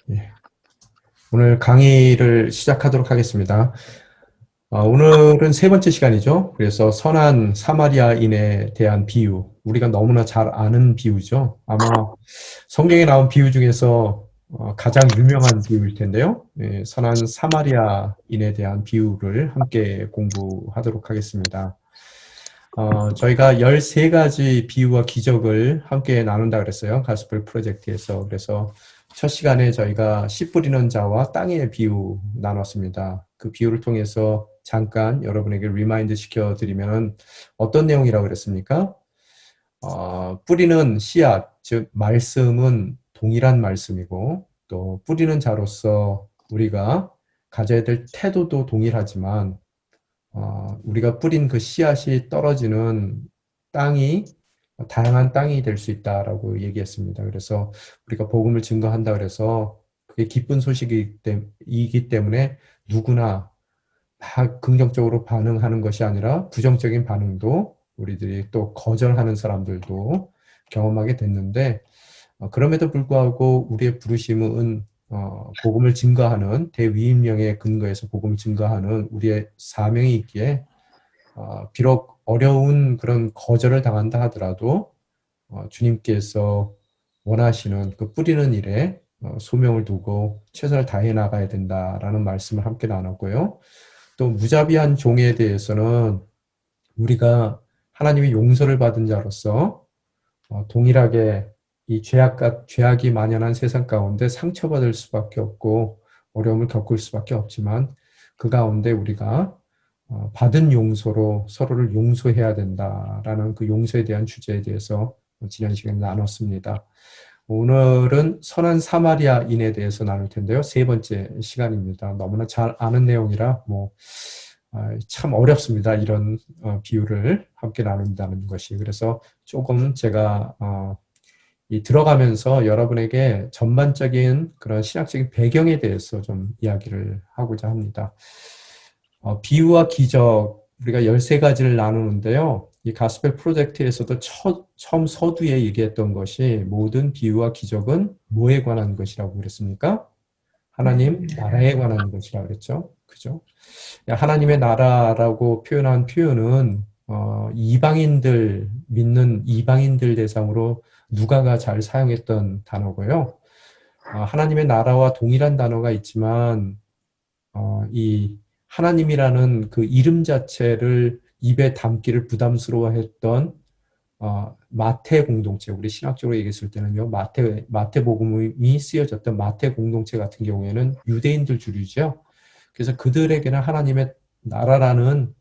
예, 오늘 강의를 시작하도록 하겠습니다. 오늘은 세 번째 시간이죠. 그래서 선한 사마리아인에 대한 비유, 우리가 너무나 잘 아는 비유죠. 아마 성경에 나온 비유 중에서 가장 유명한 비유일 텐데요. 예, 선한 사마리아인에 대한 비유를 함께 공부하도록 하겠습니다. 저희가 13가지 비유와 기적을 함께 나눈다 그랬어요. 가스펠 프로젝트에서. 그래서 첫 시간에 저희가 씨 뿌리는 자와 땅의 비유 나눴습니다. 그 비유를 통해서 잠깐 여러분에게 리마인드 시켜드리면 어떤 내용이라고 그랬습니까? 뿌리는 씨앗, 즉 말씀은 동일한 말씀이고 또 뿌리는 자로서 우리가 가져야 될 태도도 동일하지만 우리가 뿌린 그 씨앗이 떨어지는 땅이 다양한 땅이 될 수 있다라고 얘기했습니다. 그래서 우리가 복음을 증거한다 그래서 그게 기쁜 소식이기 때문에 누구나 다 긍정적으로 반응하는 것이 아니라 부정적인 반응도 우리들이 또 거절하는 사람들도 경험하게 됐는데 그럼에도 불구하고 우리의 부르심은 복음을 증거하는 대위임령의 근거에서 복음을 증거하는 우리의 사명이 있기에 비록 어려운 그런 거절을 당한다 하더라도 주님께서 원하시는 그 뿌리는 일에 소명을 두고 최선을 다해 나가야 된다라는 말씀을 함께 나눴고요. 또 무자비한 종에 대해서는 우리가 하나님의 용서를 받은 자로서 동일하게 이 죄악이 만연한 세상 가운데 상처받을 수밖에 없고 어려움을 겪을 수밖에 없지만 그 가운데 우리가 받은 용서로 서로를 용서해야 된다라는 그 용서에 대한 주제에 대해서 지난 시간에 나눴습니다. 오늘은 선한 사마리아인에 대해서 나눌 텐데요. 세 번째 시간입니다. 너무나 잘 아는 내용이라 참 어렵습니다. 이런 비유를 함께 나눈다는 것이. 그래서 조금 제가 이 들어가면서 여러분에게 전반적인 그런 신학적인 배경에 대해서 좀 이야기를 하고자 합니다. 비유와 기적, 우리가 13가지를 나누는데요. 이 가스펠 프로젝트에서도 처음 서두에 얘기했던 것이 모든 비유와 기적은 뭐에 관한 것이라고 그랬습니까? 하나님 나라에 관한 것이라고 그랬죠. 그죠? 하나님의 나라라고 표현한 표현은 이방인들, 믿는 이방인들 대상으로 누가가 잘 사용했던 단어고요. 하나님의 나라와 동일한 단어가 있지만 이 하나님이라는 그 이름 자체를 입에 담기를 부담스러워했던 마태 공동체, 우리 신학적으로 얘기했을 때는요, 마태복음이 쓰여졌던 마태 공동체 같은 경우에는 유대인들 주류죠. 그래서 그들에게는 하나님의 나라라는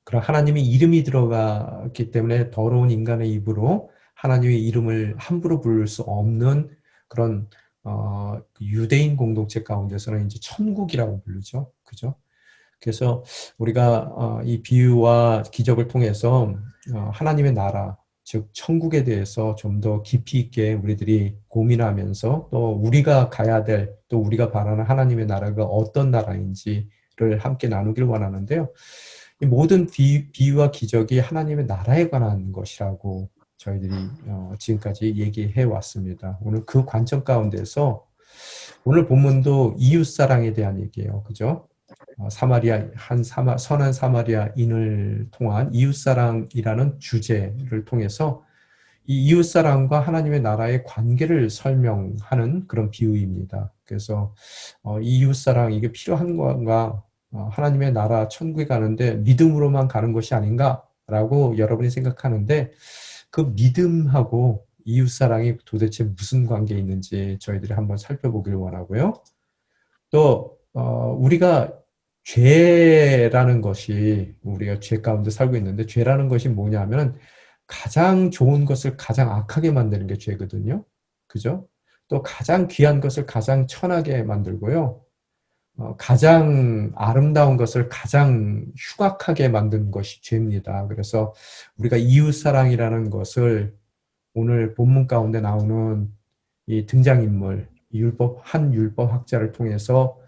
그런 하나님의 이름이 들어갔기 때문에 더러운 인간의 입으로 하나님의 이름을 함부로 부를 수 없는 그런 유대인 공동체 가운데서는 이제 천국이라고 부르죠. 그죠? 그래서 우리가 이 비유와 기적을 통해서 하나님의 나라, 즉 천국에 대해서 좀 더 깊이 있게 우리들이 고민하면서 또 우리가 가야 될, 또 우리가 바라는 하나님의 나라가 어떤 나라인지를 함께 나누길 원하는데요. 이 모든 비유와 기적이 하나님의 나라에 관한 것이라고 저희들이 지금까지 얘기해 왔습니다. 오늘 그 관점 가운데서 오늘 본문도 이웃사랑에 대한 얘기예요. 그죠? 선한 사마리아인을 통한 이웃사랑이라는 주제를 통해서 이 이웃사랑과 하나님의 나라의 관계를 설명하는 그런 비유입니다. 그래서 이 이웃사랑 이게 필요한 건가? 하나님의 나라 천국에 가는데 믿음으로만 가는 것이 아닌가라고 여러분이 생각하는데 그 믿음하고 이웃사랑이 도대체 무슨 관계에 있는지 저희들이 한번 살펴보길 원하고요. 또 우리가 죄라는 것이 우리가 죄 가운데 살고 있는데 죄라는 것이 뭐냐면 가장 좋은 것을 가장 악하게 만드는 게 죄거든요. 그죠? 또 가장 귀한 것을 가장 천하게 만들고요. 가장 아름다운 것을 가장 흉악하게 만든 것이 죄입니다. 그래서 우리가 이웃사랑이라는 것을 오늘 본문 가운데 나오는 이 등장인물, 한 율법학자를 통해서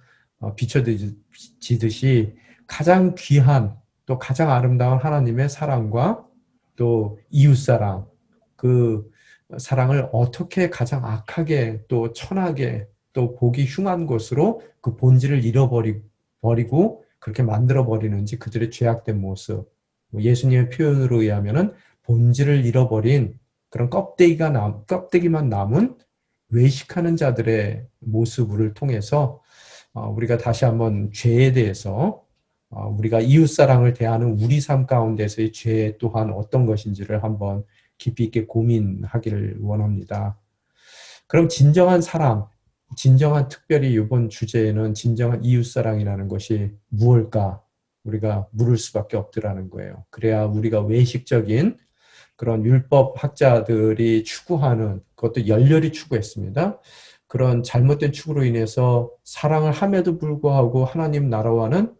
비춰지듯이 가장 귀한 또 가장 아름다운 하나님의 사랑과 또 이웃사랑, 그 사랑을 어떻게 가장 악하게 또 천하게 또 보기 흉한 것으로 그 본질을 버리고 그렇게 만들어버리는지 그들의 죄악된 모습. 예수님의 표현으로 의하면은 본질을 잃어버린 그런 껍데기만 남은 외식하는 자들의 모습을 통해서 우리가 다시 한번 죄에 대해서 우리가 이웃사랑을 대하는 우리 삶 가운데서의 죄 또한 어떤 것인지를 한번 깊이 있게 고민하기를 원합니다. 그럼 진정한 사랑, 특별히 이번 주제에는 진정한 이웃사랑이라는 것이 무엇일까? 우리가 물을 수밖에 없더라는 거예요. 그래야 우리가 외식적인 그런 율법 학자들이 추구하는, 그것도 열렬히 추구했습니다. 그런 잘못된 추구로 인해서 사랑을 함에도 불구하고 하나님 나라와는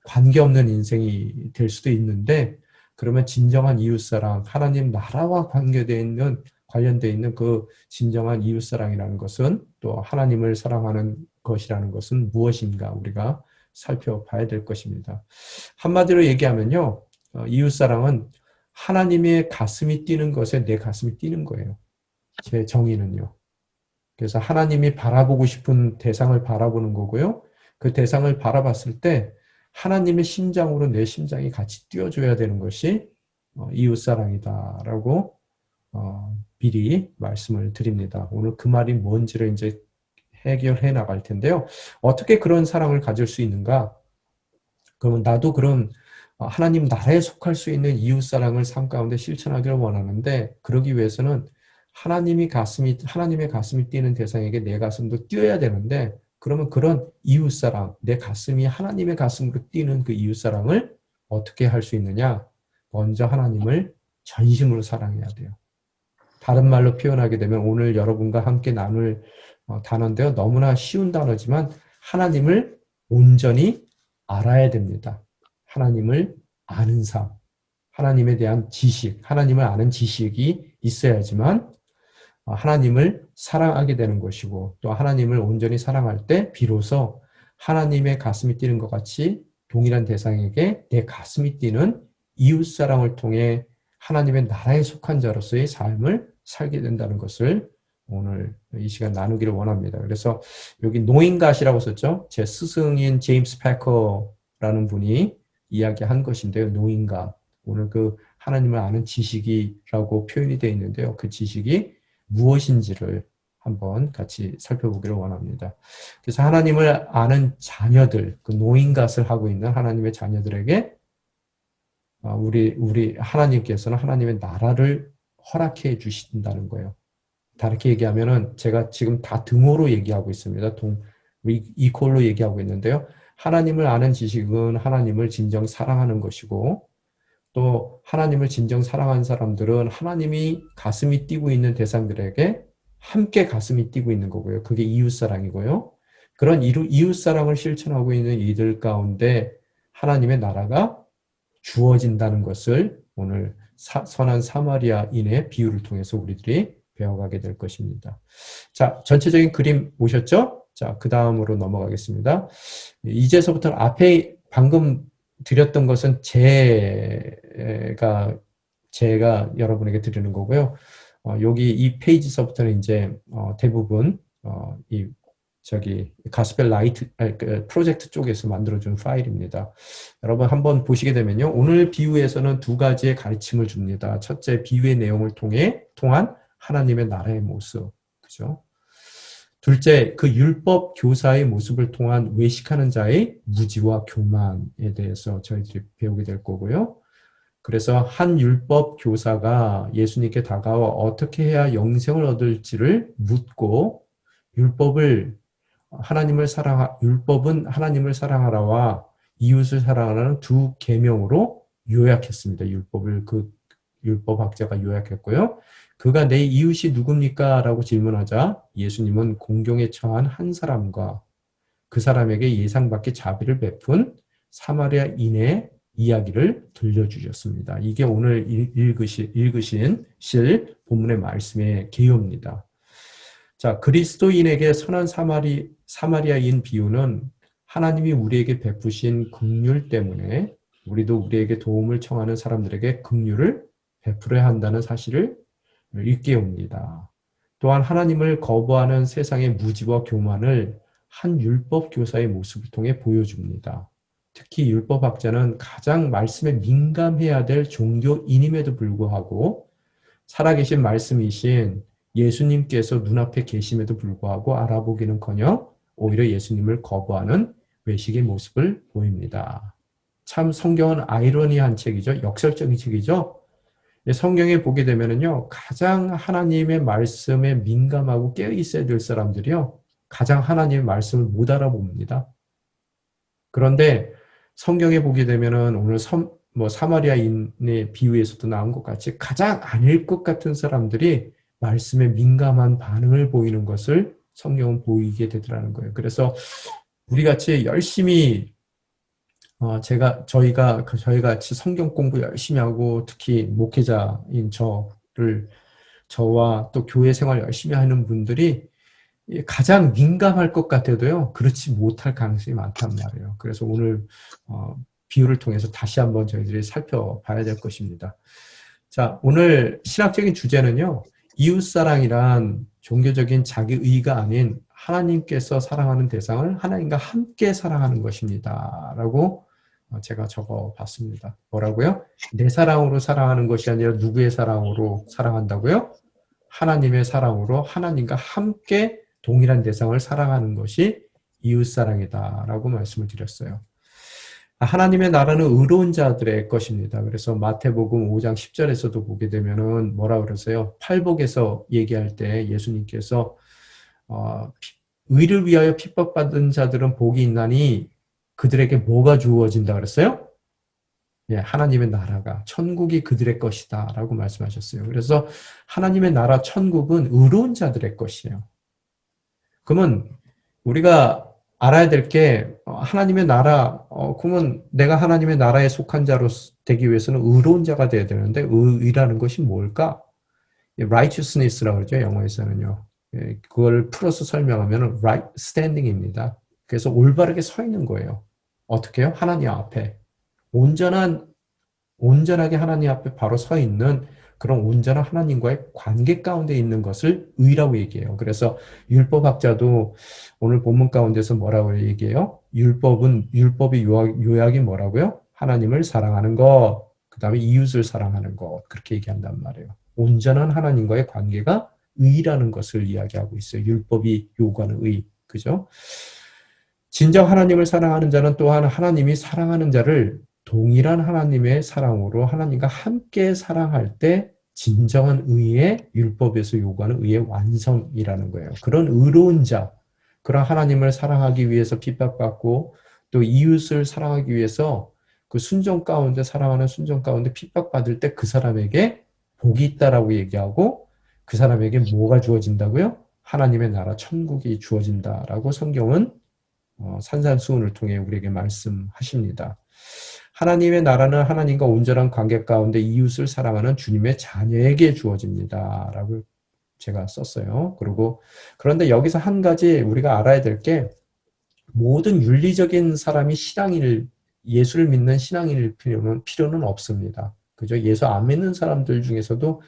관계없는 인생이 될 수도 있는데, 그러면 진정한 이웃사랑, 하나님 나라와 관련되어 있는 그 진정한 이웃사랑이라는 것은, 또 하나님을 사랑하는 것이라는 것은 무엇인가 우리가 살펴봐야 될 것입니다. 한마디로 얘기하면요, 이웃사랑은 하나님의 가슴이 뛰는 것에 내 가슴이 뛰는 거예요. 제 정의는요. 그래서 하나님이 바라보고 싶은 대상을 바라보는 거고요. 그 대상을 바라봤을 때 하나님의 심장으로 내 심장이 같이 뛰어줘야 되는 것이 이웃사랑이다라고 미리 말씀을 드립니다. 오늘 그 말이 뭔지를 이제 해결해 나갈 텐데요. 어떻게 그런 사랑을 가질 수 있는가? 그러면 나도 그런 하나님 나라에 속할 수 있는 이웃사랑을 삶 가운데 실천하기를 원하는데, 그러기 위해서는 하나님의 가슴이 뛰는 대상에게 내 가슴도 뛰어야 되는데, 그러면 그런 이웃사랑, 내 가슴이 하나님의 가슴으로 뛰는 그 이웃사랑을 어떻게 할 수 있느냐? 먼저 하나님을 전심으로 사랑해야 돼요. 다른 말로 표현하게 되면 오늘 여러분과 함께 나눌 단어인데요. 너무나 쉬운 단어지만 하나님을 온전히 알아야 됩니다. 하나님을 아는 삶, 하나님에 대한 지식, 하나님을 아는 지식이 있어야지만 하나님을 사랑하게 되는 것이고, 또 하나님을 온전히 사랑할 때 비로소 하나님의 가슴이 뛰는 것 같이 동일한 대상에게 내 가슴이 뛰는 이웃사랑을 통해 하나님의 나라에 속한 자로서의 삶을 살게 된다는 것을 오늘 이 시간 나누기를 원합니다. 그래서 여기 노인갓이라고 썼죠. 제 스승인 제임스 패커라는 분이 이야기한 것인데요. 노인갓. 오늘 그 하나님을 아는 지식이라고 표현이 되어 있는데요. 그 지식이 무엇인지를 한번 같이 살펴보기를 원합니다. 그래서 하나님을 아는 자녀들, 그 노인갓을 하고 있는 하나님의 자녀들에게 우리 하나님께서는 하나님의 나라를 허락해 주신다는 거예요. 다르게 얘기하면은 제가 지금 다 등호로 얘기하고 있습니다. 이퀄로 얘기하고 있는데요. 하나님을 아는 지식은 하나님을 진정 사랑하는 것이고, 또 하나님을 진정 사랑하는 사람들은 하나님이 가슴이 뛰고 있는 대상들에게 함께 가슴이 뛰고 있는 거고요. 그게 이웃사랑이고요. 그런 이웃사랑을 실천하고 있는 이들 가운데 하나님의 나라가 주어진다는 것을 오늘 선한 사마리아인의 비유를 통해서 우리들이 배워가게 될 것입니다. 자, 전체적인 그림 보셨죠? 자, 그 다음으로 넘어가겠습니다. 이제서부터 앞에 방금 드렸던 것은 제가 여러분에게 드리는 거고요. 여기 이 페이지서부터는 이제 대부분 가스펠 라이트 프로젝트 쪽에서 만들어준 파일입니다. 여러분 한번 보시게 되면요. 오늘 비유에서는 두 가지의 가르침을 줍니다. 첫째, 비유의 내용을 통한 하나님의 나라의 모습. 그죠? 둘째, 그 율법 교사의 모습을 통한 외식하는 자의 무지와 교만에 대해서 저희들이 배우게 될 거고요. 그래서 한 율법 교사가 예수님께 다가와 어떻게 해야 영생을 얻을지를 묻고, 율법은 하나님을 사랑하라와 이웃을 사랑하라는 두 계명으로 요약했습니다. 그 율법학자가 요약했고요. 그가 내 이웃이 누굽니까? 라고 질문하자 예수님은 공경에 처한 한 사람과 그 사람에게 예상 밖의 자비를 베푼 사마리아인의 이야기를 들려주셨습니다. 이게 오늘 읽으신 본문의 말씀의 개요입니다. 자, 그리스도인에게 선한 사마리아인 비유는 하나님이 우리에게 베푸신 긍휼 때문에 우리도 우리에게 도움을 청하는 사람들에게 긍휼을 베풀어야 한다는 사실을 일깨웁니다. 또한 하나님을 거부하는 세상의 무지와 교만을 한 율법 교사의 모습을 통해 보여줍니다. 특히 율법학자는 가장 말씀에 민감해야 될 종교인임에도 불구하고 살아계신 말씀이신 예수님께서 눈앞에 계심에도 불구하고 알아보기는커녕 오히려 예수님을 거부하는 외식의 모습을 보입니다. 참 성경은 아이러니한 책이죠. 역설적인 책이죠. 성경에 보게 되면은요, 가장 하나님의 말씀에 민감하고 깨어 있어야 될 사람들이요, 가장 하나님의 말씀을 못 알아봅니다. 그런데 성경에 보게 되면은 오늘 사마리아인의 비유에서도 나온 것 같이 가장 아닐 것 같은 사람들이 말씀에 민감한 반응을 보이는 것을 성경은 보이게 되더라는 거예요. 그래서 우리 같이 열심히 저희 같이 성경 공부 열심히 하고 특히 목회자인 저와 또 교회 생활 열심히 하는 분들이 가장 민감할 것 같아도요, 그렇지 못할 가능성이 많단 말이에요. 그래서 오늘 비유를 통해서 다시 한번 저희들이 살펴봐야 될 것입니다. 자, 오늘 신학적인 주제는요, 이웃사랑이란 종교적인 자기의가 아닌 하나님께서 사랑하는 대상을 하나님과 함께 사랑하는 것입니다. 라고 제가 적어봤습니다. 뭐라고요? 내 사랑으로 사랑하는 것이 아니라 누구의 사랑으로 사랑한다고요? 하나님의 사랑으로 하나님과 함께 동일한 대상을 사랑하는 것이 이웃사랑이다라고 말씀을 드렸어요. 하나님의 나라는 의로운 자들의 것입니다. 그래서 마태복음 5장 10절에서도 보게 되면은 뭐라 그러세요? 팔복에서 얘기할 때 예수님께서 의를 위하여 핍박받은 자들은 복이 있나니 그들에게 뭐가 주어진다 그랬어요? 예, 하나님의 나라가 천국이 그들의 것이다 라고 말씀하셨어요. 그래서 하나님의 나라 천국은 의로운 자들의 것이에요. 그러면 우리가 알아야 될 게 하나님의 나라, 그러면 내가 하나님의 나라에 속한 자로 되기 위해서는 의로운 자가 돼야 되는데 의라는 것이 뭘까? righteousness라고 그러죠. 영어에서는요. 그걸 풀어서 설명하면 right standing입니다. 그래서 올바르게 서 있는 거예요. 어떻게 해요? 하나님 앞에. 온전하게 하나님 앞에 바로 서 있는 그런 온전한 하나님과의 관계 가운데 있는 것을 의라고 얘기해요. 그래서 율법학자도 오늘 본문 가운데서 뭐라고 얘기해요? 율법의 요약이 뭐라고요? 하나님을 사랑하는 것, 그 다음에 이웃을 사랑하는 것, 그렇게 얘기한단 말이에요. 온전한 하나님과의 관계가 의라는 것을 이야기하고 있어요. 율법이 요구하는 의, 그죠? 진정 하나님을 사랑하는 자는 또한 하나님이 사랑하는 자를 동일한 하나님의 사랑으로 하나님과 함께 사랑할 때 진정한 의의 율법에서 요구하는 의의 완성이라는 거예요. 그런 의로운 자, 그런 하나님을 사랑하기 위해서 핍박받고 또 이웃을 사랑하기 위해서 그 사랑하는 순종 가운데 핍박받을 때 그 사람에게 복이 있다라고 얘기하고 그 사람에게 뭐가 주어진다고요? 하나님의 나라 천국이 주어진다라고 성경은 산산수훈을 통해 우리에게 말씀하십니다. 하나님의 나라는 하나님과 온전한 관계 가운데 이웃을 사랑하는 주님의 자녀에게 주어집니다. 라고 제가 썼어요. 그런데 여기서 한 가지 우리가 알아야 될 게 모든 윤리적인 사람이 예수를 믿는 신앙인일 필요는 없습니다. 그죠? 예수 안 믿는 사람들 중에서도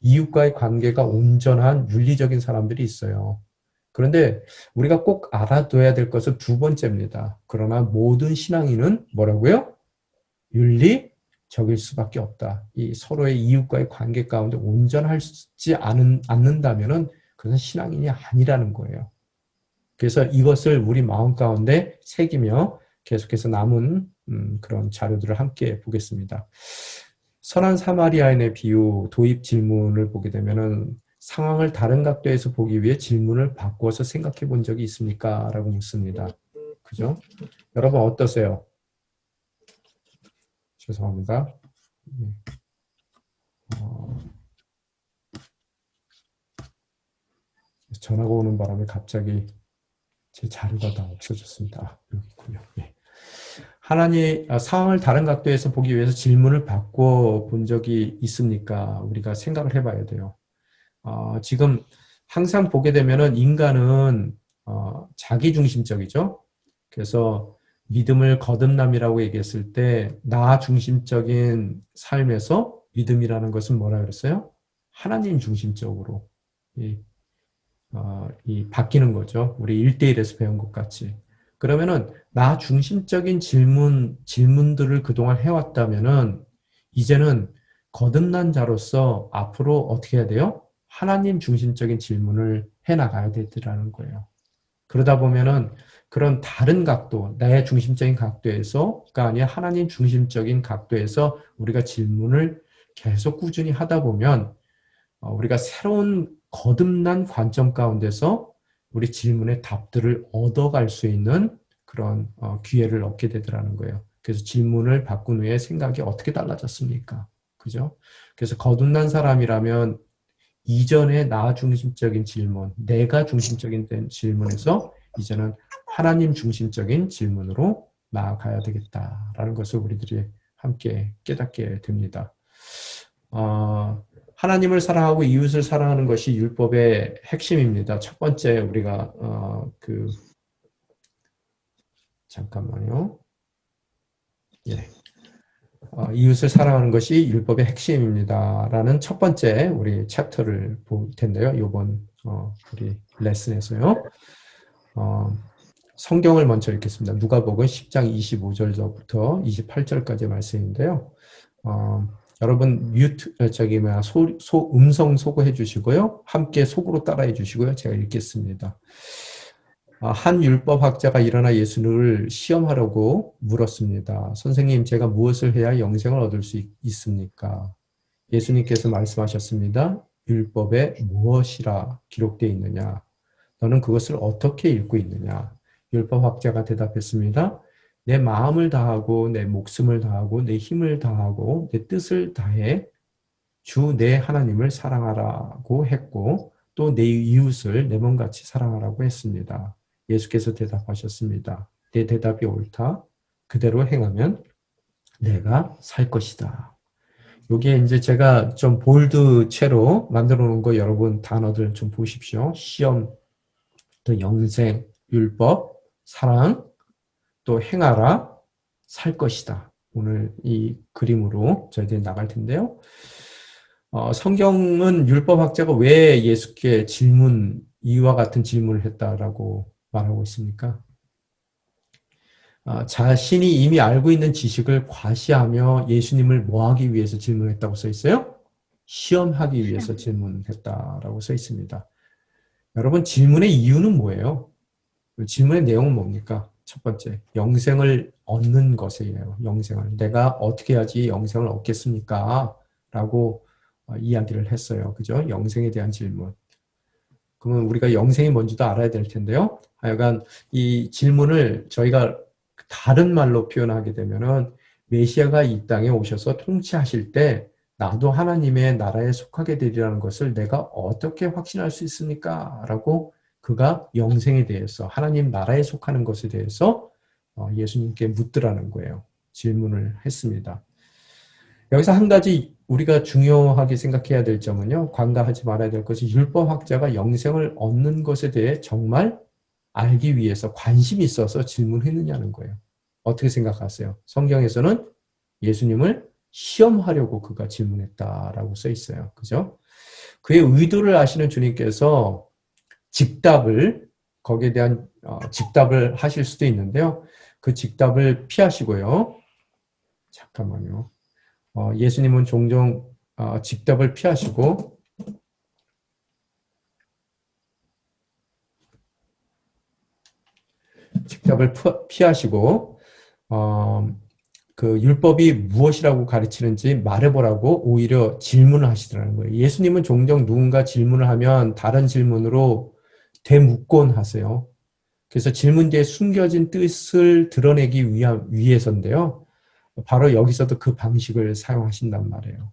이웃과의 관계가 온전한 윤리적인 사람들이 있어요. 그런데 우리가 꼭 알아둬야 될 것은 두 번째입니다. 그러나 모든 신앙인은 뭐라고요? 윤리적일 수밖에 없다. 이 서로의 이웃과의 관계 가운데 온전하지 않는다면은 그것은 신앙인이 아니라는 거예요. 그래서 이것을 우리 마음 가운데 새기며 계속해서 남은 그런 자료들을 함께 보겠습니다. 선한 사마리아인의 비유 도입 질문을 보게 되면은 상황을 다른 각도에서 보기 위해 질문을 바꿔서 생각해 본 적이 있습니까? 라고 묻습니다. 그죠? 여러분 어떠세요? 죄송합니다. 전화가 오는 바람에 갑자기 제 자료가 다 없어졌습니다. 여기 있군요. 네. 상황을 다른 각도에서 보기 위해서 질문을 바꿔 본 적이 있습니까? 우리가 생각을 해봐야 돼요. 지금 항상 보게 되면은 인간은 자기중심적이죠. 그래서 믿음을 거듭남이라고 얘기했을 때 나 중심적인 삶에서 믿음이라는 것은 뭐라 그랬어요? 하나님 중심적으로. 이 바뀌는 거죠. 우리 1대1에서 배운 것 같이. 그러면은 나 중심적인 질문들을 그동안 해왔다면은 이제는 거듭난 자로서 앞으로 어떻게 해야 돼요? 하나님 중심적인 질문을 해 나가야 되더라는 거예요. 그러다 보면은 그런 다른 각도, 나의 중심적인 각도에서가 아니라 하나님 중심적인 각도에서 우리가 질문을 계속 꾸준히 하다 보면 우리가 새로운 거듭난 관점 가운데서 우리 질문의 답들을 얻어갈 수 있는 그런 기회를 얻게 되더라는 거예요. 그래서 질문을 바꾼 후에 생각이 어떻게 달라졌습니까? 그죠? 그래서 거듭난 사람이라면 이전의 나 중심적인 질문, 내가 중심적인 질문에서 이제는 하나님 중심적인 질문으로 나아가야 되겠다라는 것을 우리들이 함께 깨닫게 됩니다. 하나님을 사랑하고 이웃을 사랑하는 것이 율법의 핵심입니다. 첫 번째 우리가 잠깐만요. 예. 이웃을 사랑하는 것이 율법의 핵심입니다라는 첫 번째 우리 챕터를 볼 텐데요. 이번 우리 레슨에서요. 성경을 먼저 읽겠습니다. 누가복음 10장 25절부터 28절까지 말씀인데요. 여러분 음성 소거해 주시고요. 함께 속으로 따라해 주시고요. 제가 읽겠습니다. 한 율법학자가 일어나 예수를 시험하려고 물었습니다. 선생님, 제가 무엇을 해야 영생을 얻을 수 있습니까? 예수님께서 말씀하셨습니다. 율법에 무엇이라 기록되어 있느냐? 너는 그것을 어떻게 읽고 있느냐? 율법학자가 대답했습니다. 내 마음을 다하고 내 목숨을 다하고 내 힘을 다하고 내 뜻을 다해 주 내 하나님을 사랑하라고 했고 또 내 이웃을 내 몸같이 사랑하라고 했습니다. 예수께서 대답하셨습니다. 내 대답이 옳다. 그대로 행하면 내가 살 것이다. 요게 이제 제가 좀 볼드 채로 만들어 놓은 거 여러분 단어들 좀 보십시오. 시험, 또 영생, 율법, 사랑, 또 행하라, 살 것이다. 오늘 이 그림으로 저희들이 나갈 텐데요. 성경은 율법학자가 왜 예수께 이와 같은 질문을 했다라고 말하고 있습니까? 자신이 이미 알고 있는 지식을 과시하며 예수님을 뭐하기 위해서 질문했다고 써 있어요? 시험하기 위해서 질문했다라고 써 있습니다. 여러분, 질문의 이유는 뭐예요? 질문의 내용은 뭡니까? 첫 번째, 영생을 얻는 것이에요. 영생을. 내가 어떻게 해야지 영생을 얻겠습니까? 라고 이야기를 했어요. 그죠? 영생에 대한 질문. 그러면 우리가 영생이 뭔지도 알아야 될 텐데요. 하여간 이 질문을 저희가 다른 말로 표현하게 되면은 메시아가 이 땅에 오셔서 통치하실 때 나도 하나님의 나라에 속하게 되리라는 것을 내가 어떻게 확신할 수 있습니까? 라고 그가 영생에 대해서 하나님 나라에 속하는 것에 대해서 예수님께 묻더라는 거예요. 질문을 했습니다. 여기서 한 가지 우리가 중요하게 생각해야 될 점은요. 관가하지 말아야 될 것이 율법학자가 영생을 얻는 것에 대해 정말 알기 위해서 관심이 있어서 질문했느냐는 거예요. 어떻게 생각하세요? 성경에서는 예수님을 시험하려고 그가 질문했다라고 써 있어요. 그죠? 그의 의도를 아시는 주님께서 거기에 대한 직답을 하실 수도 있는데요. 그 직답을 피하시고요. 잠깐만요. 예수님은 종종 직답을 피하시고 그 율법이 무엇이라고 가르치는지 말해보라고 오히려 질문을 하시더라는 거예요. 예수님은 종종 누군가 질문을 하면 다른 질문으로 되묻곤 하세요. 그래서 질문 뒤에 숨겨진 뜻을 드러내기 위해서인데요. 바로 여기서도 그 방식을 사용하신단 말이에요.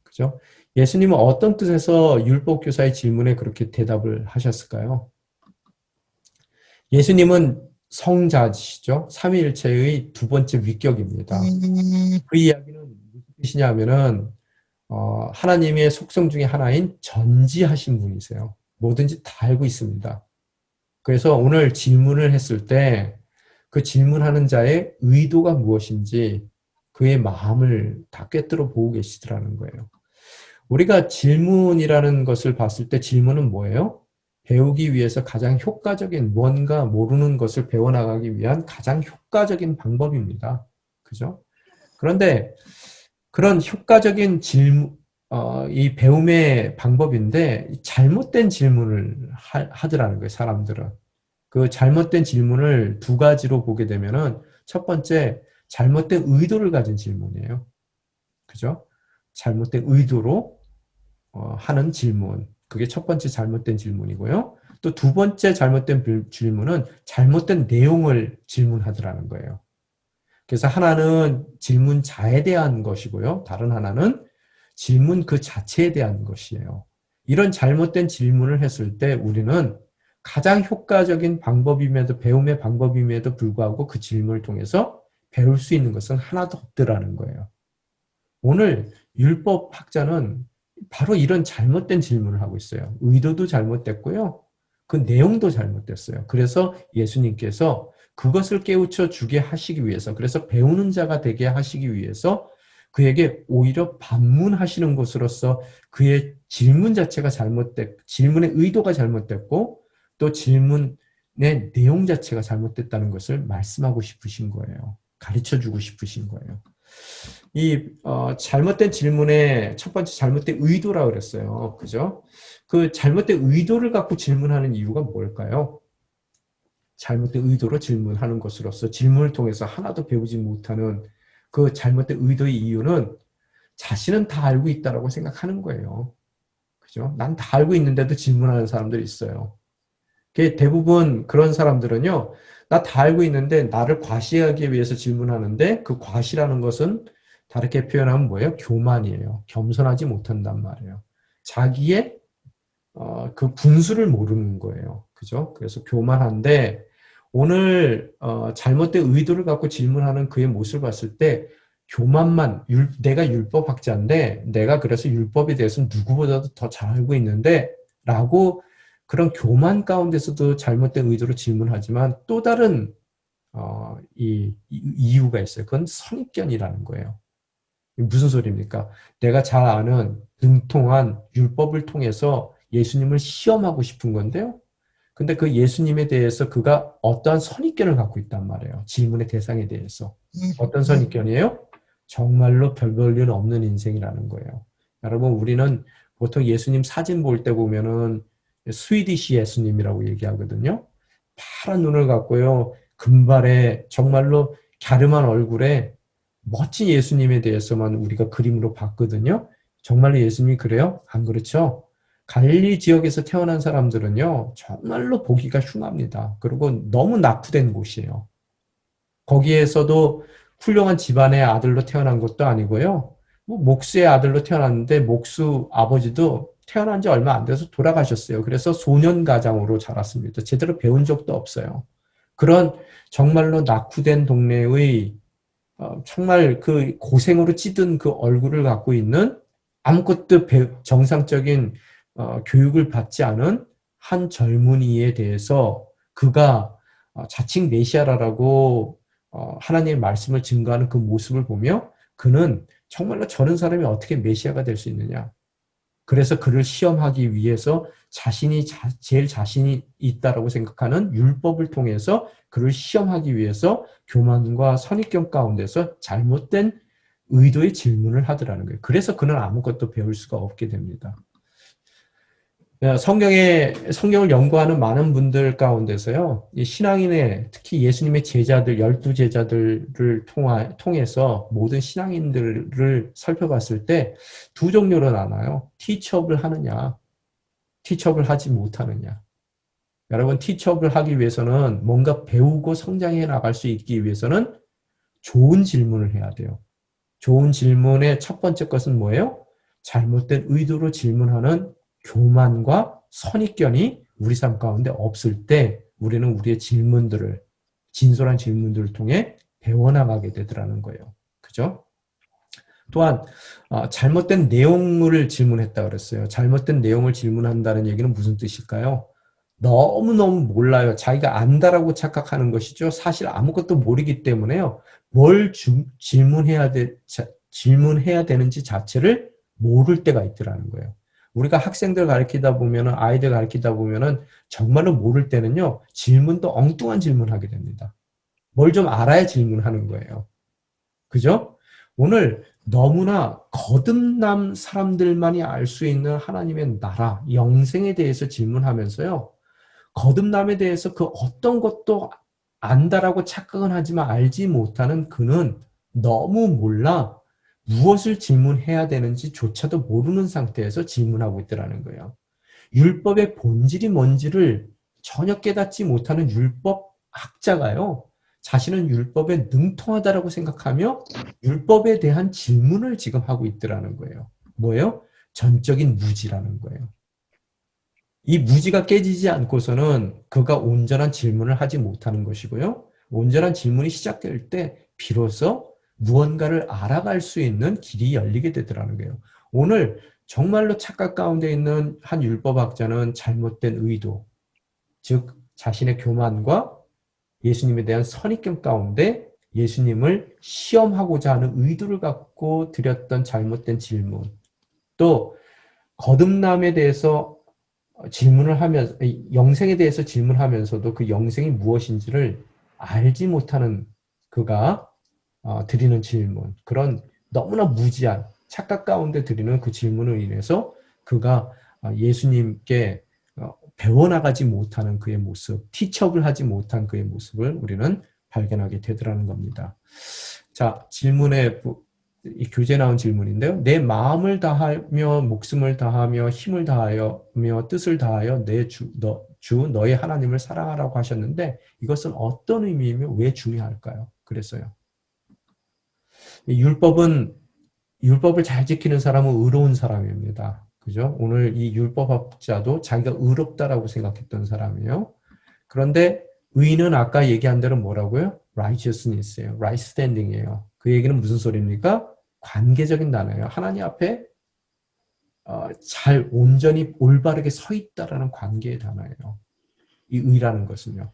그죠? 예수님은 어떤 뜻에서 율법교사의 질문에 그렇게 대답을 하셨을까요? 예수님은 성자시죠. 삼위일체의 두 번째 위격입니다. 그 이야기는 무슨 뜻이냐면은 하나님의 속성 중에 하나인 전지하신 분이세요. 뭐든지 다 알고 있습니다. 그래서 오늘 질문을 했을 때 그 질문하는 자의 의도가 무엇인지 그의 마음을 다 꿰뚫어 보고 계시더라는 거예요. 우리가 질문이라는 것을 봤을 때 질문은 뭐예요? 배우기 위해서 가장 효과적인 뭔가 모르는 것을 배워나가기 위한 가장 효과적인 방법입니다. 그죠? 그런데 그런 효과적인 질문, 이 배움의 방법인데 잘못된 질문을 하더라는 거예요, 사람들은. 그 잘못된 질문을 두 가지로 보게 되면은 첫 번째, 잘못된 의도를 가진 질문이에요. 그죠? 잘못된 의도로 하는 질문. 그게 첫 번째 잘못된 질문이고요. 또 두 번째 잘못된 질문은 잘못된 내용을 질문하더라는 거예요. 그래서 하나는 질문자에 대한 것이고요. 다른 하나는 질문 그 자체에 대한 것이에요. 이런 잘못된 질문을 했을 때 우리는 가장 효과적인 방법임에도 배움의 방법임에도 불구하고 그 질문을 통해서 배울 수 있는 것은 하나도 없더라는 거예요. 오늘 율법학자는 바로 이런 잘못된 질문을 하고 있어요. 의도도 잘못됐고요. 그 내용도 잘못됐어요. 그래서 예수님께서 그것을 깨우쳐 주게 하시기 위해서, 그래서 배우는 자가 되게 하시기 위해서 그에게 오히려 반문하시는 것으로서 그의 질문 자체가 질문의 의도가 잘못됐고 또 질문의 내용 자체가 잘못됐다는 것을 말씀하고 싶으신 거예요. 가르쳐 주고 싶으신 거예요. 이 잘못된 질문의 첫 번째 잘못된 의도라 그랬어요. 그죠? 그 잘못된 의도를 갖고 질문하는 이유가 뭘까요? 잘못된 의도로 질문하는 것으로서 질문을 통해서 하나도 배우지 못하는 그 잘못된 의도의 이유는 자신은 다 알고 있다라고 생각하는 거예요. 그죠? 난 다 알고 있는데도 질문하는 사람들이 있어요. 대부분 그런 사람들은요, 나 다 알고 있는데 나를 과시하기 위해서 질문하는데 그 과시라는 것은 다르게 표현하면 뭐예요? 교만이에요. 겸손하지 못한단 말이에요. 자기의 그 분수를 모르는 거예요. 그죠? 그래서 교만한데 오늘 잘못된 의도를 갖고 질문하는 그의 모습을 봤을 때 교만만 내가 율법학자인데 내가 그래서 율법에 대해서 누구보다도 더 잘 알고 있는데 라고 그런 교만 가운데서도 잘못된 의도로 질문하지만 또 다른 이유가 있어요. 그건 선입견이라는 거예요. 무슨 소리입니까? 내가 잘 아는 능통한 율법을 통해서 예수님을 시험하고 싶은 건데요. 근데 그 예수님에 대해서 그가 어떠한 선입견을 갖고 있단 말이에요. 질문의 대상에 대해서. 어떤 선입견이에요? 정말로 별 볼 일 없는 인생이라는 거예요. 여러분, 우리는 보통 예수님 사진 볼 때 보면은 스위디시 예수님이라고 얘기하거든요. 파란 눈을 갖고요. 금발에 정말로 갸름한 얼굴에 멋진 예수님에 대해서만 우리가 그림으로 봤거든요. 정말로 예수님이 그래요? 안 그렇죠? 갈릴리 지역에서 태어난 사람들은요. 정말로 보기가 흉합니다. 그리고 너무 낙후된 곳이에요. 거기에서도 훌륭한 집안의 아들로 태어난 것도 아니고요. 뭐 목수의 아들로 태어났는데 목수 아버지도 태어난 지 얼마 안 돼서 돌아가셨어요. 그래서 소년가장으로 자랐습니다. 제대로 배운 적도 없어요. 그런 정말로 낙후된 동네의 정말 그 고생으로 찌든 그 얼굴을 갖고 있는 아무것도 정상적인 교육을 받지 않은 한 젊은이에 대해서 그가 자칭 메시아라고 하나님의 말씀을 증거하는 그 모습을 보며 그는 정말로 저런 사람이 어떻게 메시아가 될 수 있느냐. 그래서 그를 시험하기 위해서 자신이 제일 자신이 있다라고 생각하는 율법을 통해서 그를 시험하기 위해서 교만과 선입견 가운데서 잘못된 의도의 질문을 하더라는 거예요. 그래서 그는 아무것도 배울 수가 없게 됩니다. 성경을 연구하는 많은 분들 가운데서요, 이 신앙인의, 특히 예수님의 제자들, 12제자들을 통해서 모든 신앙인들을 살펴봤을 때 두 종류로 나눠요. 티처업을 하느냐, 티처업을 하지 못하느냐. 여러분, 티처업을 하기 위해서는 뭔가 배우고 성장해 나갈 수 있기 위해서는 좋은 질문을 해야 돼요. 좋은 질문의 첫 번째 것은 뭐예요? 잘못된 의도로 질문하는 교만과 선입견이 우리 삶 가운데 없을 때 우리는 우리의 질문들을, 진솔한 질문들을 통해 배워나가게 되더라는 거예요. 그죠? 또한 잘못된 내용을 질문했다 그랬어요. 잘못된 내용을 질문한다는 얘기는 무슨 뜻일까요? 너무너무 몰라요. 자기가 안다라고 착각하는 것이죠. 사실 아무것도 모르기 때문에요. 뭘 질문해야 되는지 자체를 모를 때가 있더라는 거예요. 우리가 학생들 가르치다 보면은, 아이들 가르치다 보면은 정말로 모를 때는요, 질문도 엉뚱한 질문하게 됩니다. 뭘 좀 알아야 질문하는 거예요. 그죠? 오늘 너무나 거듭난 사람들만이 알 수 있는 하나님의 나라, 영생에 대해서 질문하면서요, 거듭남에 대해서 그 어떤 것도 안다라고 착각은 하지만 알지 못하는 그는 너무 몰라 무엇을 질문해야 되는지조차도 모르는 상태에서 질문하고 있더라는 거예요. 율법의 본질이 뭔지를 전혀 깨닫지 못하는 율법학자가요, 자신은 율법에 능통하다라고 생각하며 율법에 대한 질문을 지금 하고 있더라는 거예요. 뭐예요? 전적인 무지라는 거예요. 이 무지가 깨지지 않고서는 그가 온전한 질문을 하지 못하는 것이고요. 온전한 질문이 시작될 때 비로소 무언가를 알아갈 수 있는 길이 열리게 되더라는 거예요. 오늘 정말로 착각 가운데 있는 한 율법학자는 잘못된 의도, 즉 자신의 교만과 예수님에 대한 선입견 가운데 예수님을 시험하고자 하는 의도를 갖고 드렸던 잘못된 질문, 또 거듭남에 대해서 질문을 하면서, 영생에 대해서 질문하면서도 그 영생이 무엇인지를 알지 못하는 그가 드리는 질문, 그런 너무나 무지한 착각 가운데 드리는 그 질문으로 인해서 그가 예수님께 배워나가지 못하는 그의 모습, 티첩을 하지 못한 그의 모습을 우리는 발견하게 되더라는 겁니다. 자, 질문에 이 교재 나온 질문인데요. 내 마음을 다하며 목숨을 다하며 힘을 다하며 뜻을 다하여 내 너의 하나님을 사랑하라고 하셨는데 이것은 어떤 의미이며 왜 중요할까요? 그랬어요. 율법을 잘 지키는 사람은 의로운 사람입니다. 그죠? 오늘 이 율법학자도 자기가 의롭다라고 생각했던 사람이에요. 그런데 의는 아까 얘기한 대로 뭐라고요? righteousness예요. right standing이에요. 그 얘기는 무슨 소리입니까? 관계적인 단어예요. 하나님 앞에 잘 온전히 올바르게 서 있다라는 관계의 단어예요. 이 의라는 것은요.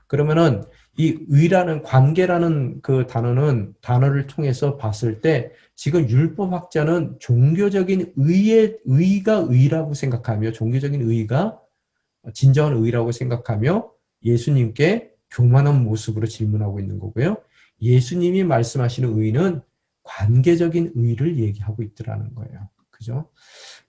그러면은 이 의라는 관계라는 그 단어를 통해서 봤을 때 지금 율법학자는 종교적인 의가 의라고 생각하며 종교적인 의가 진정한 의라고 생각하며 예수님께 교만한 모습으로 질문하고 있는 거고요. 예수님이 말씀하시는 의는 관계적인 의를 얘기하고 있더라는 거예요. 그죠?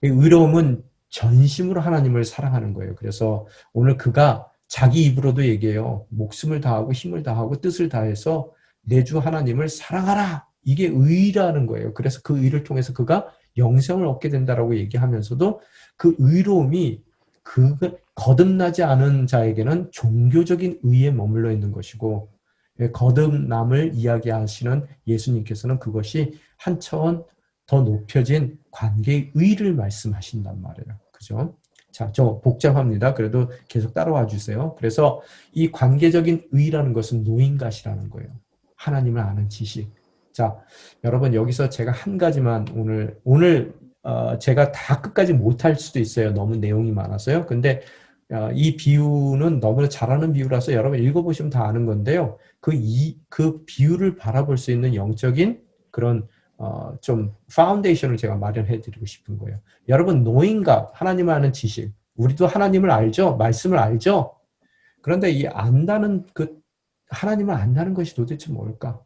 의로움은 전심으로 하나님을 사랑하는 거예요. 그래서 오늘 그가 자기 입으로도 얘기해요. 목숨을 다하고 힘을 다하고 뜻을 다해서 내 주 하나님을 사랑하라. 이게 의라는 거예요. 그래서 그 의를 통해서 그가 영생을 얻게 된다라고 얘기하면서도 그 의로움이 거듭나지 않은 자에게는 종교적인 의에 머물러 있는 것이고 거듭남을 이야기하시는 예수님께서는 그것이 한 차원 더 높여진 관계의 의를 말씀하신단 말이에요. 그죠? 자, 좀 복잡합니다. 그래도 계속 따라와 주세요. 그래서 이 관계적인 의라는 것은 노인갓이라는 거예요. 하나님을 아는 지식. 자, 여러분 여기서 제가 한 가지만 오늘 제가 다 끝까지 못할 수도 있어요. 너무 내용이 많아서요. 근데 이 비유는 너무나 잘하는 비유라서 여러분 읽어보시면 다 아는 건데요. 그 비유를 바라볼 수 있는 영적인 그런 좀 파운데이션을 제가 마련해 드리고 싶은 거예요. 여러분 노인과 하나님을 아는 지식, 우리도 하나님을 알죠? 말씀을 알죠? 그런데 이 안다는 하나님을 안다는 것이 도대체 뭘까?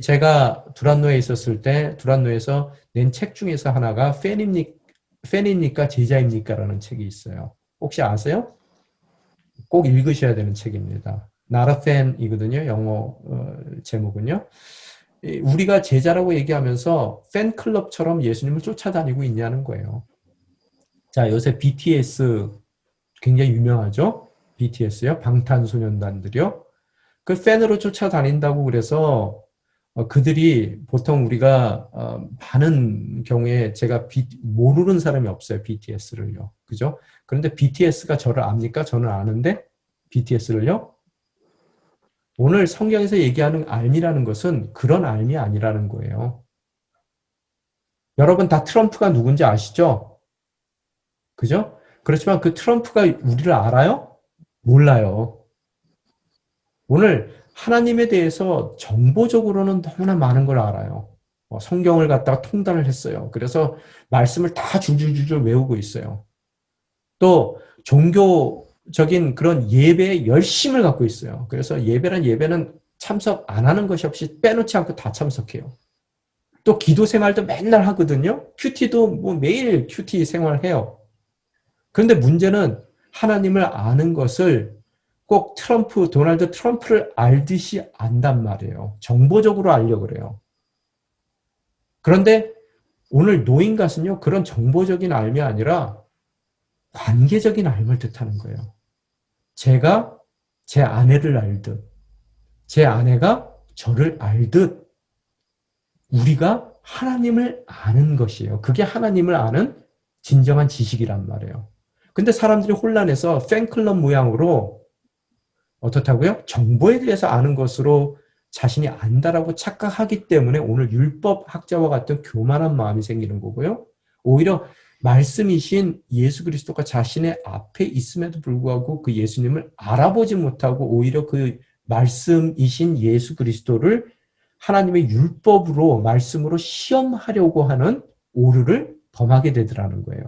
제가 두란노에 있었을 때 두란노에서 낸 책 중에서 하나가 팬입니까 제자입니까? 라는 책이 있어요. 혹시 아세요? 꼭 읽으셔야 되는 책입니다. Not a fan이거든요. 영어 제목은요. 우리가 제자라고 얘기하면서 팬클럽처럼 예수님을 쫓아다니고 있냐는 거예요. 자, 요새 BTS 굉장히 유명하죠? BTS요. 방탄소년단들이요. 그 팬으로 쫓아다닌다고 그래서 그들이 보통 우리가 많은 경우에 제가 모르는 사람이 없어요. BTS를요. 그죠? 그런데 BTS가 저를 압니까? 저는 아는데 BTS를요? 오늘 성경에서 얘기하는 알미라는 것은 그런 알미 아니라는 거예요. 여러분 다 트럼프가 누군지 아시죠? 그죠? 그렇지만 그 트럼프가 우리를 알아요? 몰라요. 오늘 하나님에 대해서 정보적으로는 너무나 많은 걸 알아요. 성경을 갖다가 통달을 했어요. 그래서 말씀을 다 줄줄줄줄 외우고 있어요. 또 종교적인 그런 예배에 열심을 갖고 있어요. 그래서 예배는 참석 안 하는 것이 없이 빼놓지 않고 다 참석해요. 또 기도 생활도 맨날 하거든요. 큐티도 뭐 매일 큐티 생활해요. 그런데 문제는 하나님을 아는 것을 꼭 도널드 트럼프를 알듯이 안단 말이에요. 정보적으로 알려고 그래요. 그런데 오늘 노인갓은요, 그런 정보적인 알미 아니라 관계적인 알을 뜻하는 거예요. 제가 제 아내를 알듯, 제 아내가 저를 알듯, 우리가 하나님을 아는 것이에요. 그게 하나님을 아는 진정한 지식이란 말이에요. 근데 사람들이 혼란해서 팬클럽 모양으로 어떻다고요? 정보에 대해서 아는 것으로 자신이 안다라고 착각하기 때문에 오늘 율법학자와 같은 교만한 마음이 생기는 거고요. 오히려 말씀이신 예수 그리스도가 자신의 앞에 있음에도 불구하고 그 예수님을 알아보지 못하고 오히려 그 말씀이신 예수 그리스도를 하나님의 율법으로 말씀으로 시험하려고 하는 오류를 범하게 되더라는 거예요.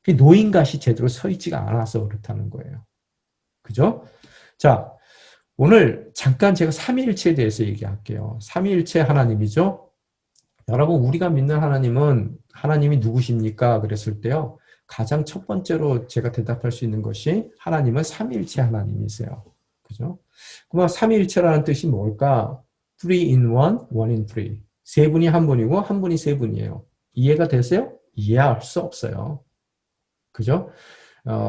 노인갓이 제대로 서 있지가 않아서 그렇다는 거예요. 그죠? 자, 오늘 잠깐 제가 삼위일체에 대해서 얘기할게요. 삼위일체 하나님이죠. 여러분, 우리가 믿는 하나님은 하나님이 누구십니까? 그랬을 때요. 가장 첫 번째로 제가 대답할 수 있는 것이 하나님은 삼위일체 하나님이세요. 그죠? 그럼 삼위일체라는 뜻이 뭘까? Three in one, one in three. 세 분이 한 분이고 한 분이 세 분이에요. 이해가 되세요? 이해할 수 없어요. 그죠?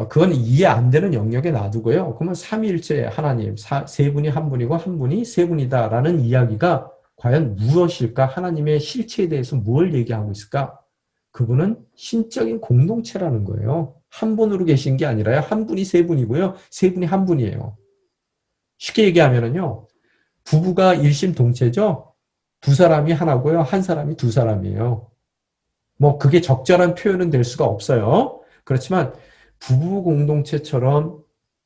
그건 이해 안 되는 영역에 놔두고요. 그러면 삼위일체 하나님, 세 분이 한 분이고 한 분이 세 분이다라는 이야기가 과연 무엇일까? 하나님의 실체에 대해서 뭘 얘기하고 있을까? 그분은 신적인 공동체라는 거예요. 한 분으로 계신 게 아니라요. 한 분이 세 분이고요. 세 분이 한 분이에요. 쉽게 얘기하면요. 부부가 일심동체죠. 두 사람이 하나고요. 한 사람이 두 사람이에요. 뭐 그게 적절한 표현은 될 수가 없어요. 그렇지만 부부 공동체처럼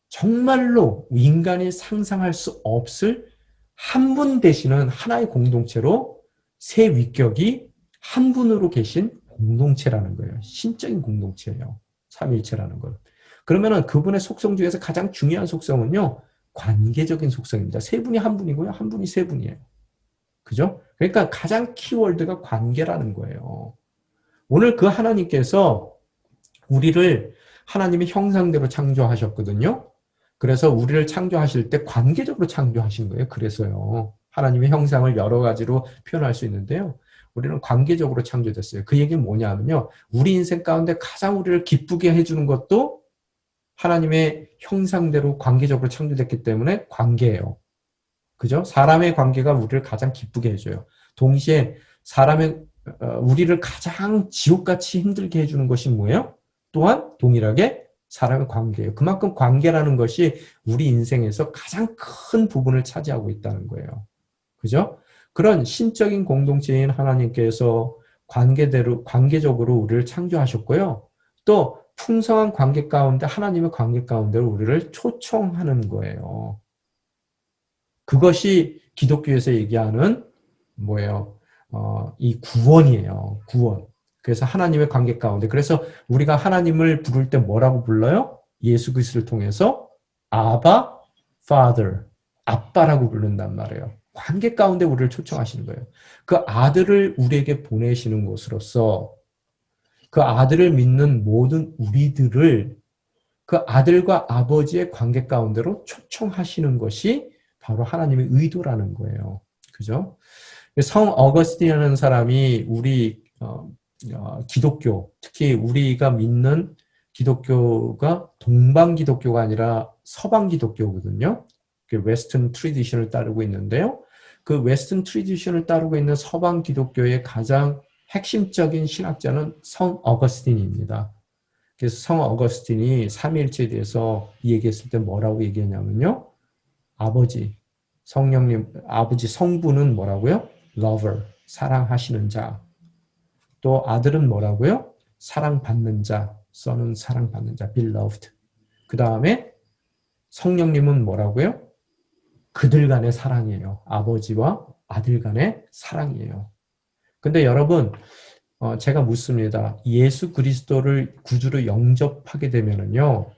정말로 인간이 상상할 수 없을 한 분 되시는 하나의 공동체로 세 위격이 한 분으로 계신 공동체라는 거예요. 신적인 공동체예요. 삼위일체라는 걸. 그러면은 그분의 속성 중에서 가장 중요한 속성은요. 관계적인 속성입니다. 세 분이 한 분이고요. 한 분이 세 분이에요. 그죠? 그러니까 가장 키워드가 관계라는 거예요. 오늘 그 하나님께서 우리를 하나님의 형상대로 창조하셨거든요. 그래서 우리를 창조하실 때 관계적으로 창조하신 거예요. 그래서요. 하나님의 형상을 여러 가지로 표현할 수 있는데요. 우리는 관계적으로 창조됐어요. 그 얘기는 뭐냐면요. 우리 인생 가운데 가장 우리를 기쁘게 해주는 것도 하나님의 형상대로 관계적으로 창조됐기 때문에 관계예요. 그죠? 사람의 관계가 우리를 가장 기쁘게 해줘요. 동시에 우리를 가장 지옥같이 힘들게 해주는 것이 뭐예요? 또한 동일하게 사람의 관계예요. 그만큼 관계라는 것이 우리 인생에서 가장 큰 부분을 차지하고 있다는 거예요. 그죠? 그런 신적인 공동체인 하나님께서 관계적으로 우리를 창조하셨고요. 또 풍성한 관계 가운데 하나님의 관계 가운데로 우리를 초청하는 거예요. 그것이 기독교에서 얘기하는 뭐예요? 이 구원이에요. 구원. 그래서 하나님의 관계 가운데. 그래서 우리가 하나님을 부를 때 뭐라고 불러요? 예수 그리스도를 통해서 아바, Father, 아빠라고 부른단 말이에요. 관계 가운데 우리를 초청하시는 거예요. 그 아들을 우리에게 보내시는 것으로서 그 아들을 믿는 모든 우리들을 그 아들과 아버지의 관계 가운데로 초청하시는 것이 바로 하나님의 의도라는 거예요. 그죠? 성 어거스틴이라는 사람이 우리 기독교, 특히 우리가 믿는 기독교가 동방 기독교가 아니라 서방 기독교거든요. 웨스턴 트래디션을 따르고 있는데요. 그 웨스턴 트래디션을 따르고 있는 서방 기독교의 가장 핵심적인 신학자는 성 어거스틴입니다. 그래서 성 어거스틴이 삼위일체에 대해서 얘기했을 때 뭐라고 얘기했냐면요. 아버지, 성령님, 아버지 성부는 뭐라고요? lover, 사랑하시는 자. 또 아들은 뭐라고요? 사랑받는 자, son은 사랑받는 자, beloved. 그 다음에 성령님은 뭐라고요? 그들 간의 사랑이에요. 아버지와 아들 간의 사랑이에요. 근데 여러분, 제가 묻습니다. 예수 그리스도를 구주로 영접하게 되면은요,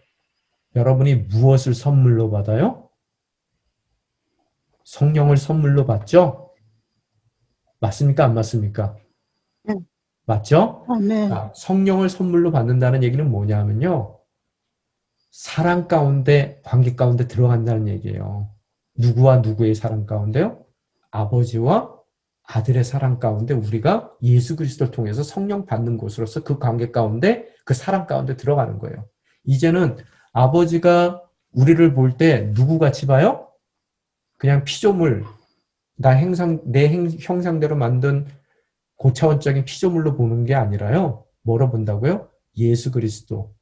여러분이 무엇을 선물로 받아요? 성령을 선물로 받죠? 맞습니까? 안 맞습니까? 네. 맞죠? 아멘. 자, 성령을 선물로 받는다는 얘기는 뭐냐면요. 사랑 가운데, 관계 가운데 들어간다는 얘기예요. 누구와 누구의 사랑 가운데요? 아버지와 아들의 사랑 가운데 우리가 예수 그리스도를 통해서 성령 받는 곳으로서 그 관계 가운데, 그 사랑 가운데 들어가는 거예요. 이제는 아버지가 우리를 볼 때 누구같이 봐요? 그냥 피조물, 내 형상대로 만든 고차원적인 피조물로 보는 게 아니라요. 뭐로 본다고요? 예수 그리스도,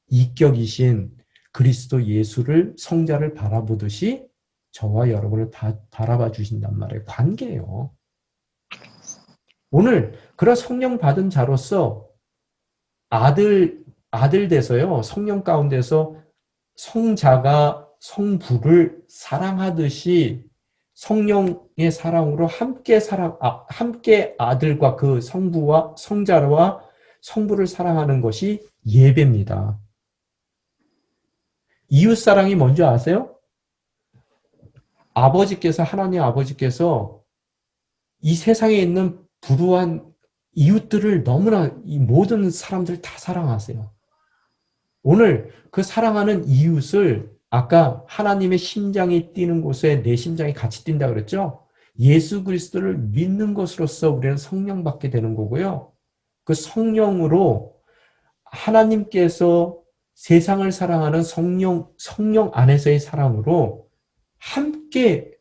이격이신 그리스도 예수를 성자를 바라보듯이 저와 여러분을 바라봐 주신단 말이에요. 관계예요. 오늘 그런 성령 받은 자로서 아들 돼서요. 성령 가운데서 성자가 성부를 사랑하듯이 성령의 사랑으로 함께 아들과 그 성부와 성자와 성부를 사랑하는 것이 예배입니다. 이웃 사랑이 뭔지 아세요? 하나님 아버지께서 이 세상에 있는 불우한 이웃들을 너무나 이 모든 사람들 다 사랑하세요. 오늘 그 사랑하는 이웃을 아까 하나님의 심장이 뛰는 곳에 내 심장이 같이 뛴다 그랬죠? 예수 그리스도를 믿는 것으로서 우리는 성령 받게 되는 거고요. 그 성령으로 하나님께서 세상을 사랑하는 성령 안에서의 사랑으로 함께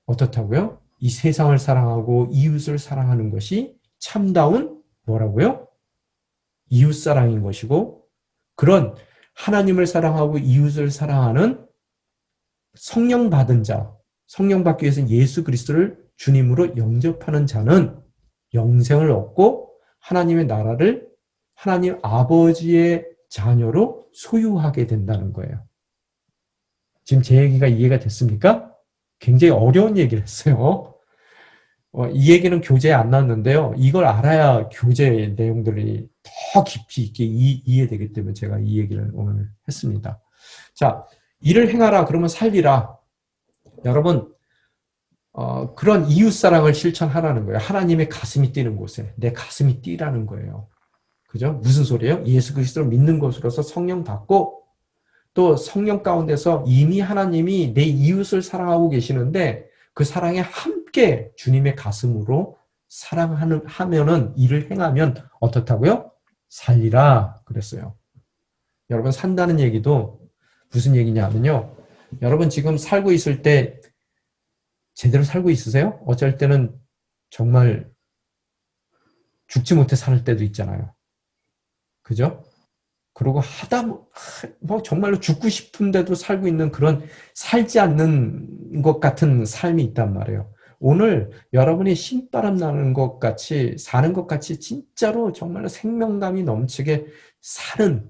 어떻다고요? 이 세상을 사랑하고 이웃을 사랑하는 것이 참다운 뭐라고요? 이웃 사랑인 것이고 그런 하나님을 사랑하고 이웃을 사랑하는 성령 받은 자, 성령 받기 위해서 예수 그리스도를 주님으로 영접하는 자는 영생을 얻고 하나님의 나라를 하나님 아버지의 자녀로 소유하게 된다는 거예요. 지금 제 얘기가 이해가 됐습니까? 굉장히 어려운 얘기를 했어요. 이 얘기는 교재에 안 나왔는데요. 이걸 알아야 교재 내용들이 더 깊이 있게 이해되기 때문에 제가 이 얘기를 오늘 했습니다. 자, 일을 행하라 그러면 살리라. 여러분 그런 이웃사랑을 실천하라는 거예요. 하나님의 가슴이 뛰는 곳에 내 가슴이 뛰라는 거예요. 그죠? 무슨 소리예요? 예수 그리스도를 믿는 것으로서 성령 받고 또 성령 가운데서 이미 하나님이 내 이웃을 사랑하고 계시는데 그 사랑에 함께 주님의 가슴으로 하면은 일을 행하면 어떻다고요? 살리라 그랬어요. 여러분 산다는 얘기도 무슨 얘기냐면요. 여러분 지금 살고 있을 때 제대로 살고 있으세요? 어쩔 때는 정말 죽지 못해 살 때도 있잖아요. 그죠? 그리고 뭐 정말로 죽고 싶은데도 살고 있는 그런 살지 않는 것 같은 삶이 있단 말이에요. 오늘 여러분이 신바람 나는 것 같이 사는 것 같이 진짜로 정말로 생명감이 넘치게 사는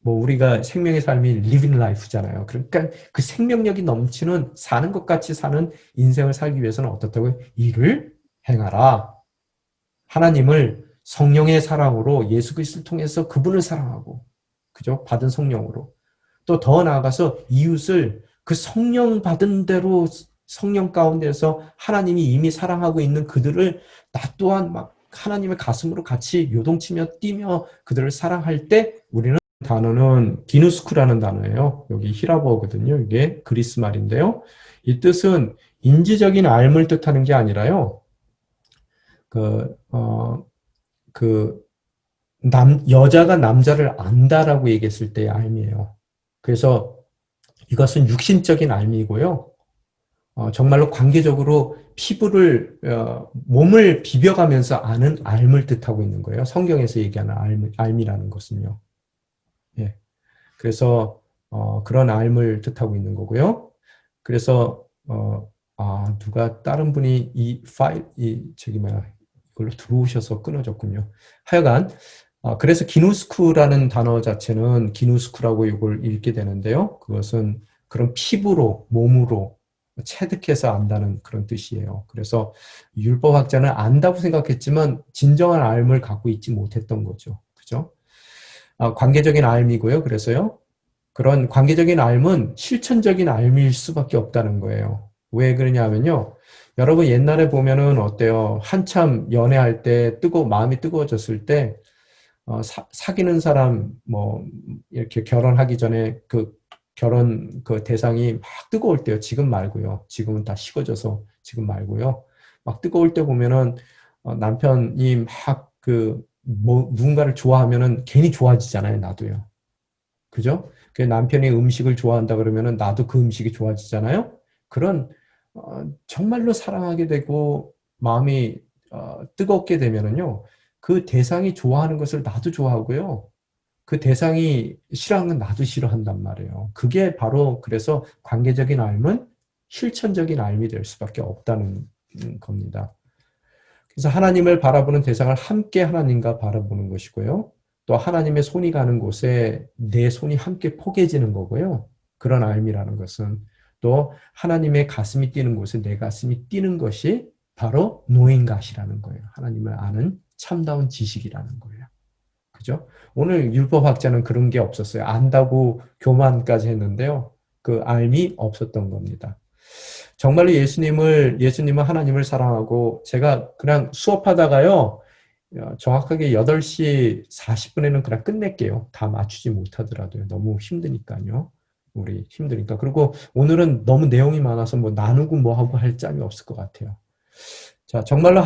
뭐 우리가 생명의 삶이 living life잖아요. 그러니까 그 생명력이 넘치는 사는 것 같이 사는 인생을 살기 위해서는 어떻다고요? 일을 행하라. 하나님을 성령의 사랑으로 예수 그리스도를 통해서 그분을 사랑하고 그죠? 받은 성령으로 또 더 나아가서 이웃을 그 성령 받은 대로 성령 가운데서 하나님이 이미 사랑하고 있는 그들을 나 또한 막 하나님의 가슴으로 같이 요동치며 뛰며 그들을 사랑할 때 우리는 단어는 기누스쿠라는 단어예요. 여기 히라버거든요. 이게 그리스 말인데요. 이 뜻은 인지적인 알물 뜻하는 게 아니라요. 그, 어, 그, 여자가 남자를 안다라고 얘기했을 때의 알미예요. 그래서 이것은 육신적인 알미고요. 정말로 관계적으로 몸을 비벼가면서 아는 알물 뜻하고 있는 거예요. 성경에서 얘기하는 알미라는 것은요. 예. 그래서, 그런 알물 뜻하고 있는 거고요. 그래서, 누가 다른 분이 이걸로 들어오셔서 끊어졌군요. 하여간, 그래서 기누스쿠라는 단어 자체는 기누스쿠라고 이걸 읽게 되는데요. 그것은 그런 피부로, 몸으로 체득해서 안다는 그런 뜻이에요. 그래서 율법학자는 안다고 생각했지만 진정한 알을 갖고 있지 못했던 거죠. 그죠? 관계적인 알이고요. 그래서요. 그런 관계적인 알은 실천적인 알일 수밖에 없다는 거예요. 왜 그러냐면요. 여러분 옛날에 보면은 어때요? 한참 연애할 때 마음이 뜨거워졌을 때 사귀는 사람 뭐 이렇게 결혼하기 전에 그 결혼 그 대상이 막 뜨거울 때요. 지금 말고요. 지금은 다 식어져서 지금 말고요. 막 뜨거울 때 보면은 남편이 막 뭐 누군가를 좋아하면은 괜히 좋아지잖아요. 나도요. 그죠? 그 남편이 음식을 좋아한다 그러면은 나도 그 음식이 좋아지잖아요. 그런 정말로 사랑하게 되고 마음이 뜨겁게 되면은요. 그 대상이 좋아하는 것을 나도 좋아하고요. 그 대상이 싫어하는 건 나도 싫어한단 말이에요. 그게 바로 그래서 관계적인 삶은 실천적인 삶이 될 수밖에 없다는 겁니다. 그래서 하나님을 바라보는 대상을 함께 하나님과 바라보는 것이고요. 또 하나님의 손이 가는 곳에 내 손이 함께 포개지는 거고요. 그런 삶이라는 것은 또 하나님의 가슴이 뛰는 곳에 내 가슴이 뛰는 것이 바로 노인갓이라는 거예요. 하나님을 아는 참다운 지식이라는 거예요. 그죠? 오늘 율법학자는 그런 게 없었어요. 안다고 교만까지 했는데요. 그 알미 없었던 겁니다. 정말로 예수님은 하나님을 사랑하고 제가 그냥 수업하다가요. 정확하게 8시 40분에는 그냥 끝낼게요. 다 맞추지 못하더라도요. 너무 힘드니까요. 우리 힘드니까. 그리고 오늘은 너무 내용이 많아서 뭐 나누고 뭐 하고 할 짬이 없을 것 같아요. 자, 정말로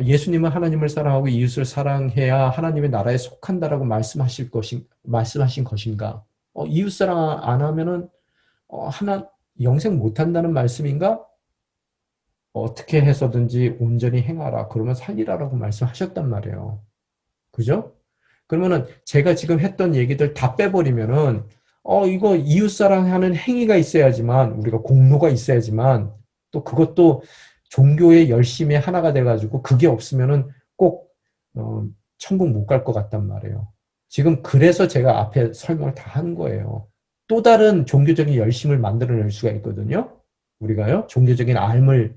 예수님은 하나님을 사랑하고 이웃을 사랑해야 하나님의 나라에 속한다라고 말씀하신 것인가? 이웃 사랑 안 하면은 영생 못 한다는 말씀인가? 어떻게 해서든지 온전히 행하라. 그러면 살리라라고 말씀하셨단 말이에요. 그죠? 그러면은 제가 지금 했던 얘기들 다 빼버리면은 이거 이웃사랑하는 행위가 있어야지만 우리가 공로가 있어야지만 또 그것도 종교의 열심의 하나가 돼가지고 그게 없으면은 꼭 천국 못 갈 것 같단 말이에요. 지금 그래서 제가 앞에 설명을 다 한 거예요. 또 다른 종교적인 열심을 만들어낼 수가 있거든요. 우리가요 종교적인 삶을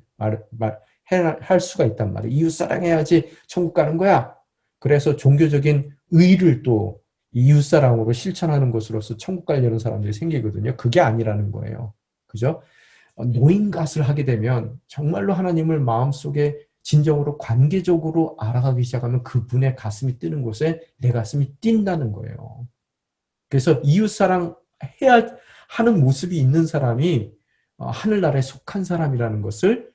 할 수가 있단 말이에요. 이웃 사랑해야지 천국 가는 거야. 그래서 종교적인 의를 또 이웃사랑으로 실천하는 것으로서 천국 가려는 사람들이 생기거든요. 그게 아니라는 거예요. 그죠? 노인갓을 하게 되면 정말로 하나님을 마음속에 진정으로 관계적으로 알아가기 시작하면 그분의 가슴이 뜨는 곳에 내 가슴이 뛴다는 거예요. 그래서 이웃사랑 해야 하는 모습이 있는 사람이 하늘나라에 속한 사람이라는 것을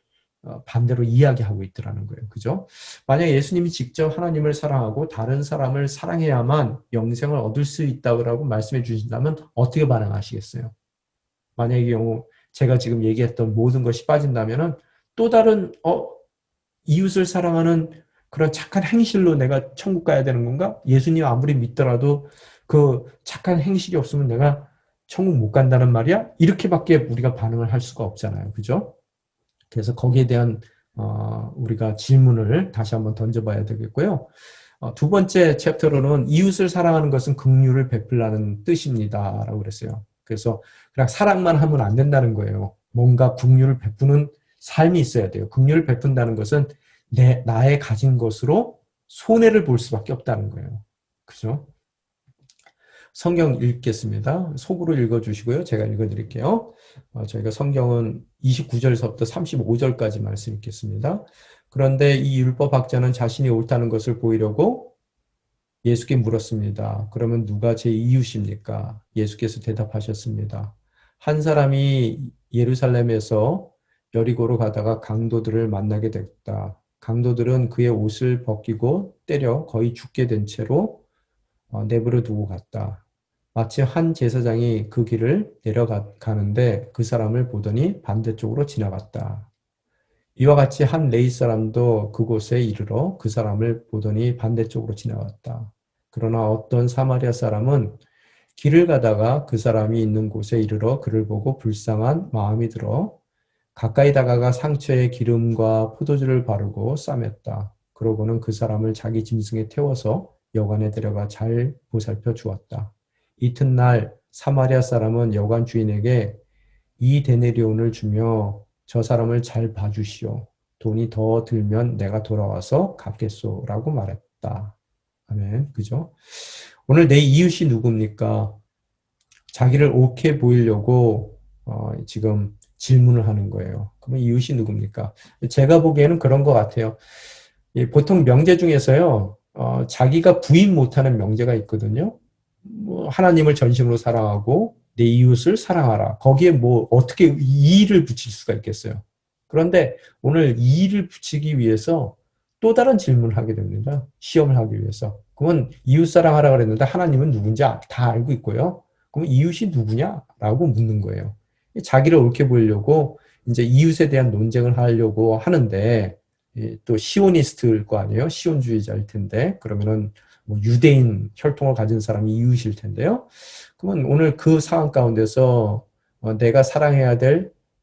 반대로 이야기하고 있더라는 거예요. 그죠? 만약 예수님이 직접 하나님을 사랑하고 다른 사람을 사랑해야만 영생을 얻을 수 있다고 말씀해 주신다면 어떻게 반응하시겠어요? 만약의 경우 제가 지금 얘기했던 모든 것이 빠진다면은 또 다른 이웃을 사랑하는 그런 착한 행실로 내가 천국 가야 되는 건가? 예수님 아무리 믿더라도 그 착한 행실이 없으면 내가 천국 못 간다는 말이야? 이렇게밖에 우리가 반응을 할 수가 없잖아요. 그죠? 그래서 거기에 대한 우리가 질문을 다시 한번 던져봐야 되겠고요. 두 번째 챕터로는 이웃을 사랑하는 것은 긍휼을 베풀라는 뜻입니다라고 그랬어요. 그래서 그냥 사랑만 하면 안 된다는 거예요. 뭔가 긍휼을 베푸는 삶이 있어야 돼요. 긍휼을 베푼다는 것은 나의 가진 것으로 손해를 볼 수밖에 없다는 거예요. 그죠? 성경 읽겠습니다. 속으로 읽어주시고요. 제가 읽어드릴게요. 저희가 성경은 29절서부터 35절까지 말씀 읽겠습니다. 그런데 이 율법학자는 자신이 옳다는 것을 보이려고 예수께 물었습니다. 그러면 누가 제 이웃입니까? 예수께서 대답하셨습니다. 한 사람이 예루살렘에서 여리고로 가다가 강도들을 만나게 됐다. 강도들은 그의 옷을 벗기고 때려 거의 죽게 된 채로 내버려 두고 갔다. 마치 한 제사장이 그 길을 내려가는데 그 사람을 보더니 반대쪽으로 지나갔다. 이와 같이 한 레위 사람도 그곳에 이르러 그 사람을 보더니 반대쪽으로 지나갔다. 그러나 어떤 사마리아 사람은 길을 가다가 그 사람이 있는 곳에 이르러 그를 보고 불쌍한 마음이 들어 가까이 다가가 상처에 기름과 포도주를 바르고 싸맸다. 그러고는 그 사람을 자기 짐승에 태워서 여관에 데려가 잘 보살펴 주었다. 이튿날 사마리아 사람은 여관 주인에게 이 데나리온을 주며 저 사람을 잘 봐주시오. 돈이 더 들면 내가 돌아와서 갚겠소라고 말했다. 아멘. 그죠? 오늘 내 이웃이 누굽니까? 자기를 옳게 보이려고 지금 질문을 하는 거예요. 그러면 이웃이 누굽니까? 제가 보기에는 그런 것 같아요. 보통 명제 중에서요, 자기가 부인 못하는 명제가 있거든요. 뭐 하나님을 전심으로 사랑하고 내 이웃을 사랑하라. 거기에 뭐 어떻게 이의를 붙일 수가 있겠어요. 그런데 오늘 이의를 붙이기 위해서 또 다른 질문을 하게 됩니다. 시험을 하기 위해서. 그러면 이웃 사랑하라 그랬는데 하나님은 누군지 다 알고 있고요. 그럼 이웃이 누구냐라고 묻는 거예요. 자기를 옳게 보이려고 이제 이웃에 대한 논쟁을 하려고 하는데 또 시오니스트일 거 아니에요? 시온주의자일 텐데 그러면은 뭐 유대인 혈통을 가진 사람이 이웃일 텐데요. 그러면 오늘 그 상황 가운데서 내가 사랑해야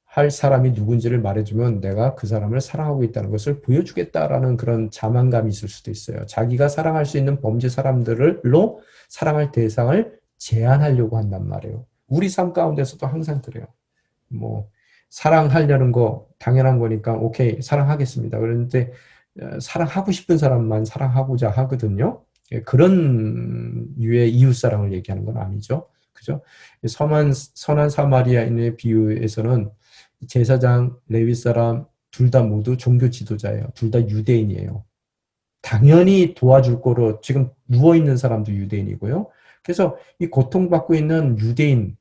할 사람이 누군지를 말해주면 내가 그 사람을 사랑하고 있다는 것을 보여주겠다라는 그런 자만감이 있을 수도 있어요. 자기가 사랑할 수 있는 범죄 사람들로 사랑할 대상을 제한하려고 한단 말이에요. 우리 삶 가운데서도 항상 그래요. 뭐 사랑하려는 거 당연한 거니까 오케이 사랑하겠습니다. 그런데 사랑하고 싶은 사람만 사랑하고자 하거든요. 그런 유의 이웃사랑을 얘기하는 건 아니죠. 그죠? 선한 사마리아인의 비유에서는 제사장, 레위 사람 둘 다 모두 종교 지도자예요. 둘 다 유대인이에요. 당연히 도와줄 거로 지금 누워있는 사람도 유대인이고요. 그래서 이 고통받고 있는 유대인,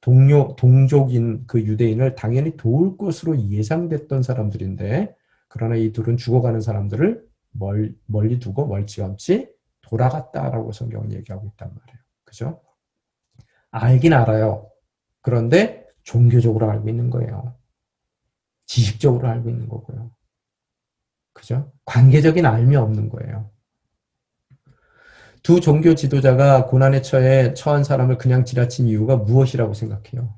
동족인 그 유대인을 당연히 도울 것으로 예상됐던 사람들인데, 그러나 이 둘은 죽어가는 사람들을 멀리 두고 멀찌감치 돌아갔다라고 성경은 얘기하고 있단 말이에요. 그죠? 알긴 알아요. 그런데 종교적으로 알고 있는 거예요. 지식적으로 알고 있는 거고요. 그죠? 관계적인 알미 없는 거예요. 두 종교 지도자가 고난에 처한 사람을 그냥 지나친 이유가 무엇이라고 생각해요?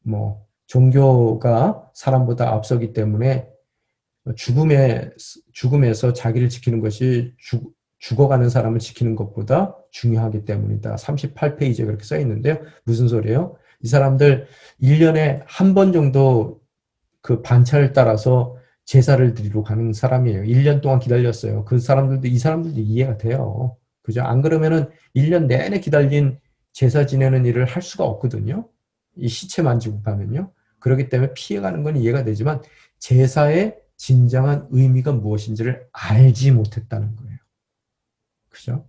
뭐 종교가 사람보다 앞서기 때문에 죽음에서 자기를 지키는 것이 죽어가는 사람을 지키는 것보다 중요하기 때문이다. 38페이지에 그렇게 써 있는데요. 무슨 소리예요? 이 사람들 1년에 한 번 정도 그 반차를 따라서 제사를 드리러 가는 사람이에요. 1년 동안 기다렸어요. 이 사람들도 이해가 돼요. 그죠? 안 그러면은 1년 내내 기다린 제사 지내는 일을 할 수가 없거든요. 이 시체 만지고 가면요. 그렇기 때문에 피해가는 건 이해가 되지만 제사의 진정한 의미가 무엇인지를 알지 못했다는 거예요. 그죠?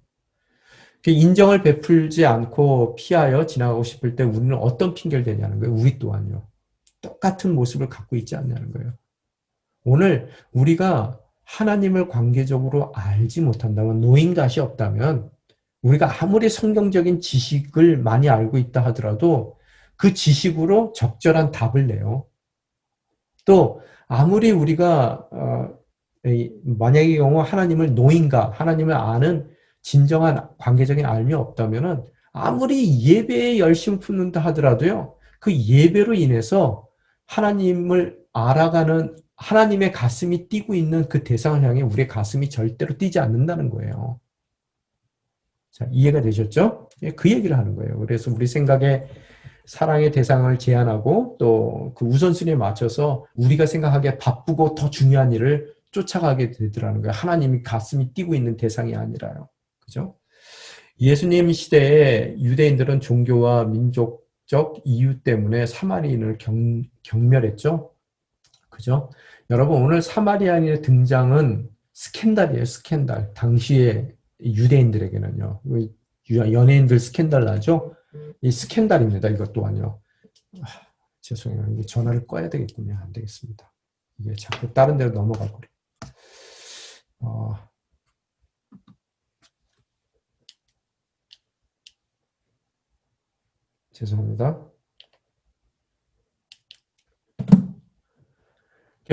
인정을 베풀지 않고 피하여 지나가고 싶을 때 우리는 어떤 핑계를 대냐는 거예요. 우리 또한요. 똑같은 모습을 갖고 있지 않냐는 거예요. 오늘 우리가 하나님을 관계적으로 알지 못한다면, 노인갓이 없다면, 우리가 아무리 성경적인 지식을 많이 알고 있다 하더라도 그 지식으로 적절한 답을 내요. 또 아무리 우리가 만약의 경우 하나님을 하나님을 아는 진정한 관계적인 알미 없다면은 아무리 예배에 열심히 품는다 하더라도요. 그 예배로 인해서 하나님을 알아가는 하나님의 가슴이 뛰고 있는 그 대상을 향해 우리의 가슴이 절대로 뛰지 않는다는 거예요. 자, 이해가 되셨죠? 그 얘기를 하는 거예요. 그래서 우리 생각에 사랑의 대상을 제한하고 또 그 우선순위에 맞춰서 우리가 생각하기에 바쁘고 더 중요한 일을 쫓아가게 되더라는 거예요. 하나님이 가슴이 뛰고 있는 대상이 아니라요. 그죠? 예수님 시대에 유대인들은 종교와 민족적 이유 때문에 사마리인을 경멸했죠. 그죠? 여러분 오늘 사마리아인의 등장은 스캔들이에요. 스캔들. 당시에 유대인들에게는요. 연예인들 스캔들 나죠? 이 스캔들입니다. 이것 또한요. 죄송해요. 이게 전화를 꺼야 되겠군요. 안 되겠습니다. 이게 자꾸 다른 데로 넘어가 버려. 죄송합니다.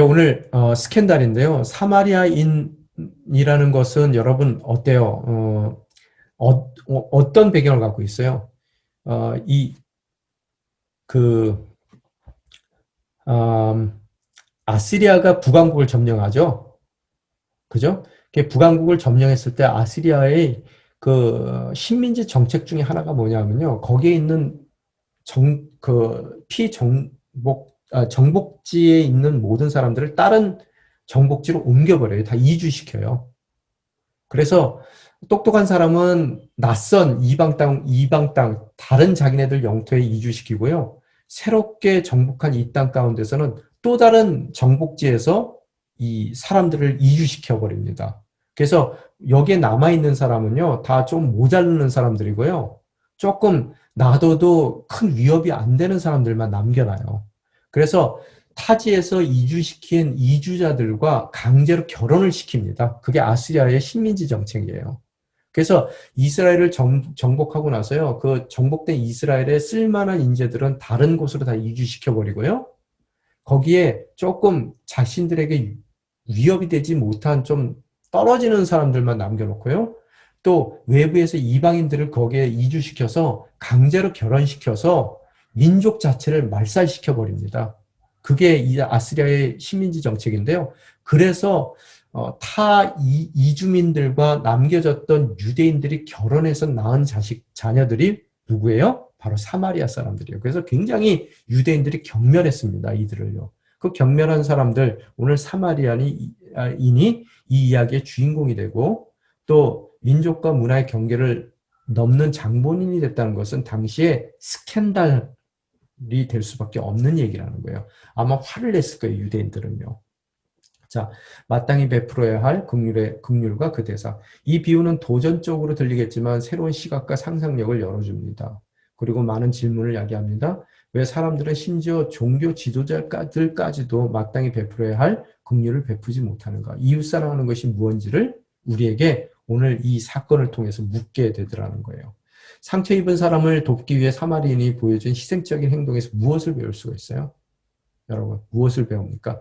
오늘 스캔들인데요. 사마리아인이라는 것은 여러분 어때요? 어떤 배경을 갖고 있어요? 아시리아가 북왕국을 점령하죠. 그죠? 북왕국을 점령했을 때 아시리아의 그 식민지 정책 중에 하나가 뭐냐면요. 거기에 있는 정복지에 있는 모든 사람들을 다른 정복지로 옮겨버려요. 다 이주시켜요. 그래서 똑똑한 사람은 낯선 이방 땅, 다른 자기네들 영토에 이주시키고요. 새롭게 정복한 이 땅 가운데서는 또 다른 정복지에서 이 사람들을 이주시켜 버립니다. 그래서 여기에 남아있는 사람은요, 다 좀 모자르는 사람들이고요. 조금 놔둬도 큰 위협이 안 되는 사람들만 남겨놔요. 그래서 타지에서 이주시킨 이주자들과 강제로 결혼을 시킵니다. 그게 아시리아의 식민지 정책이에요. 그래서 이스라엘을 정복하고 나서요, 그 정복된 이스라엘의 쓸만한 인재들은 다른 곳으로 다 이주시켜 버리고요. 거기에 조금 자신들에게 위협이 되지 못한 좀 떨어지는 사람들만 남겨놓고요. 또 외부에서 이방인들을 거기에 이주시켜서 강제로 결혼시켜서 민족 자체를 말살시켜 버립니다. 그게 이 아시리아의 식민지 정책인데요. 그래서 타 이주민들과 남겨졌던 유대인들이 결혼해서 낳은 자녀들이 누구예요? 바로 사마리아 사람들이에요. 그래서 굉장히 유대인들이 경멸했습니다. 이들을요. 그 경멸한 사람들, 오늘 사마리아인이 이 이야기의 주인공이 되고 또 민족과 문화의 경계를 넘는 장본인이 됐다는 것은 당시에 스캔들이 될 수밖에 없는 얘기라는 거예요. 아마 화를 냈을 거예요, 유대인들은요. 자, 마땅히 베풀어야 할 긍휼과 그 대상. 이 비유는 도전적으로 들리겠지만 새로운 시각과 상상력을 열어줍니다. 그리고 많은 질문을 야기합니다. 왜 사람들은 심지어 종교 지도자들까지도 마땅히 베풀어야 할 긍휼을 베푸지 못하는가? 이웃 사랑하는 것이 무엇인지를 우리에게 오늘 이 사건을 통해서 묻게 되더라는 거예요. 상처 입은 사람을 돕기 위해 사마리인이 보여준 희생적인 행동에서 무엇을 배울 수가 있어요? 여러분, 무엇을 배웁니까?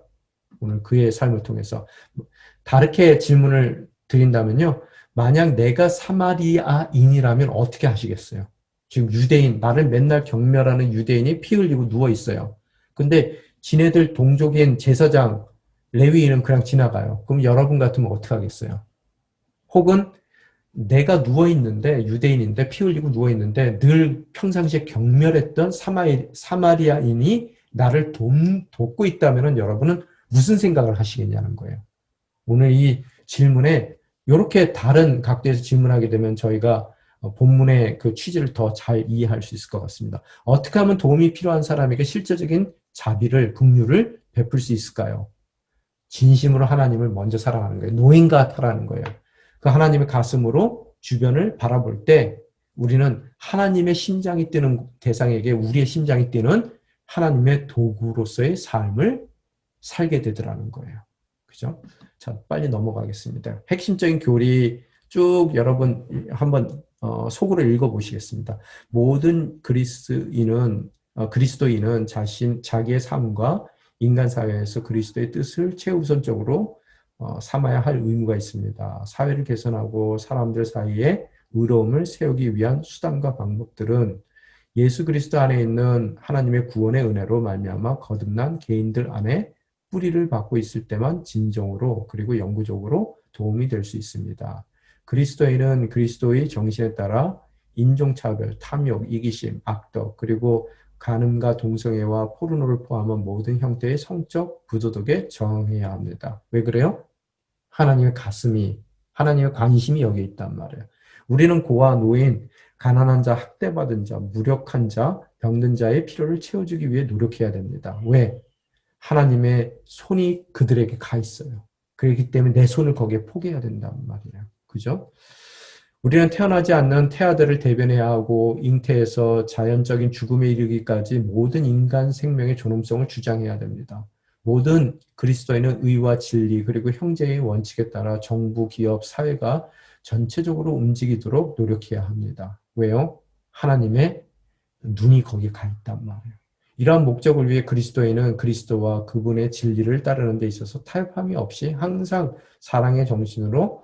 오늘 그의 삶을 통해서 다르게 질문을 드린다면요. 만약 내가 사마리아인이라면 어떻게 하시겠어요? 지금 유대인, 나를 맨날 경멸하는 유대인이 피 흘리고 누워 있어요. 근데 지네들 동족인 제사장, 레위인은 그냥 지나가요. 그럼 여러분 같으면 어떻게 하겠어요? 혹은 내가 누워 있는데 유대인인데 피 흘리고 누워 있는데 늘 평상시에 경멸했던 사마리아인이 나를 돕고 있다면 여러분은 무슨 생각을 하시겠냐는 거예요. 오늘 이 질문에 이렇게 다른 각도에서 질문하게 되면 저희가 본문의 그 취지를 더 잘 이해할 수 있을 것 같습니다. 어떻게 하면 도움이 필요한 사람에게 실제적인 자비를, 긍휼을 베풀 수 있을까요? 진심으로 하나님을 먼저 사랑하는 거예요. 노인 같아라는 거예요. 그 하나님의 가슴으로 주변을 바라볼 때 우리는 하나님의 심장이 뛰는 대상에게 우리의 심장이 뛰는 하나님의 도구로서의 삶을 살게 되더라는 거예요. 그죠? 자, 빨리 넘어가겠습니다. 핵심적인 교리 쭉 여러분 한번 속으로 읽어보시겠습니다. 모든 그리스도인은 자기의 삶과 인간 사회에서 그리스도의 뜻을 최우선적으로 삼아야 할 의무가 있습니다. 사회를 개선하고 사람들 사이에 의로움을 세우기 위한 수단과 방법들은 예수 그리스도 안에 있는 하나님의 구원의 은혜로 말미암아 거듭난 개인들 안에 뿌리를 받고 있을 때만 진정으로 그리고 영구적으로 도움이 될 수 있습니다. 그리스도인은 그리스도의 정신에 따라 인종차별, 탐욕, 이기심, 악덕, 그리고 간음과 동성애와 포르노를 포함한 모든 형태의 성적 부도덕에 저항해야 합니다. 왜 그래요? 하나님의 관심이 여기 있단 말이에요. 우리는 고아, 노인, 가난한 자, 학대받은 자, 무력한 자, 병든 자의 필요를 채워주기 위해 노력해야 됩니다. 왜? 하나님의 손이 그들에게 가 있어요. 그렇기 때문에 내 손을 거기에 포개해야 된단 말이에요. 그죠? 우리는 태어나지 않는 태아들을 대변해야 하고 잉태에서 자연적인 죽음에 이르기까지 모든 인간 생명의 존엄성을 주장해야 됩니다. 모든 그리스도인은 의와 진리 그리고 형제의 원칙에 따라 정부, 기업, 사회가 전체적으로 움직이도록 노력해야 합니다. 왜요? 하나님의 눈이 거기에 가 있단 말이에요. 이러한 목적을 위해 그리스도인은 그리스도와 그분의 진리를 따르는 데 있어서 타협함이 없이 항상 사랑의 정신으로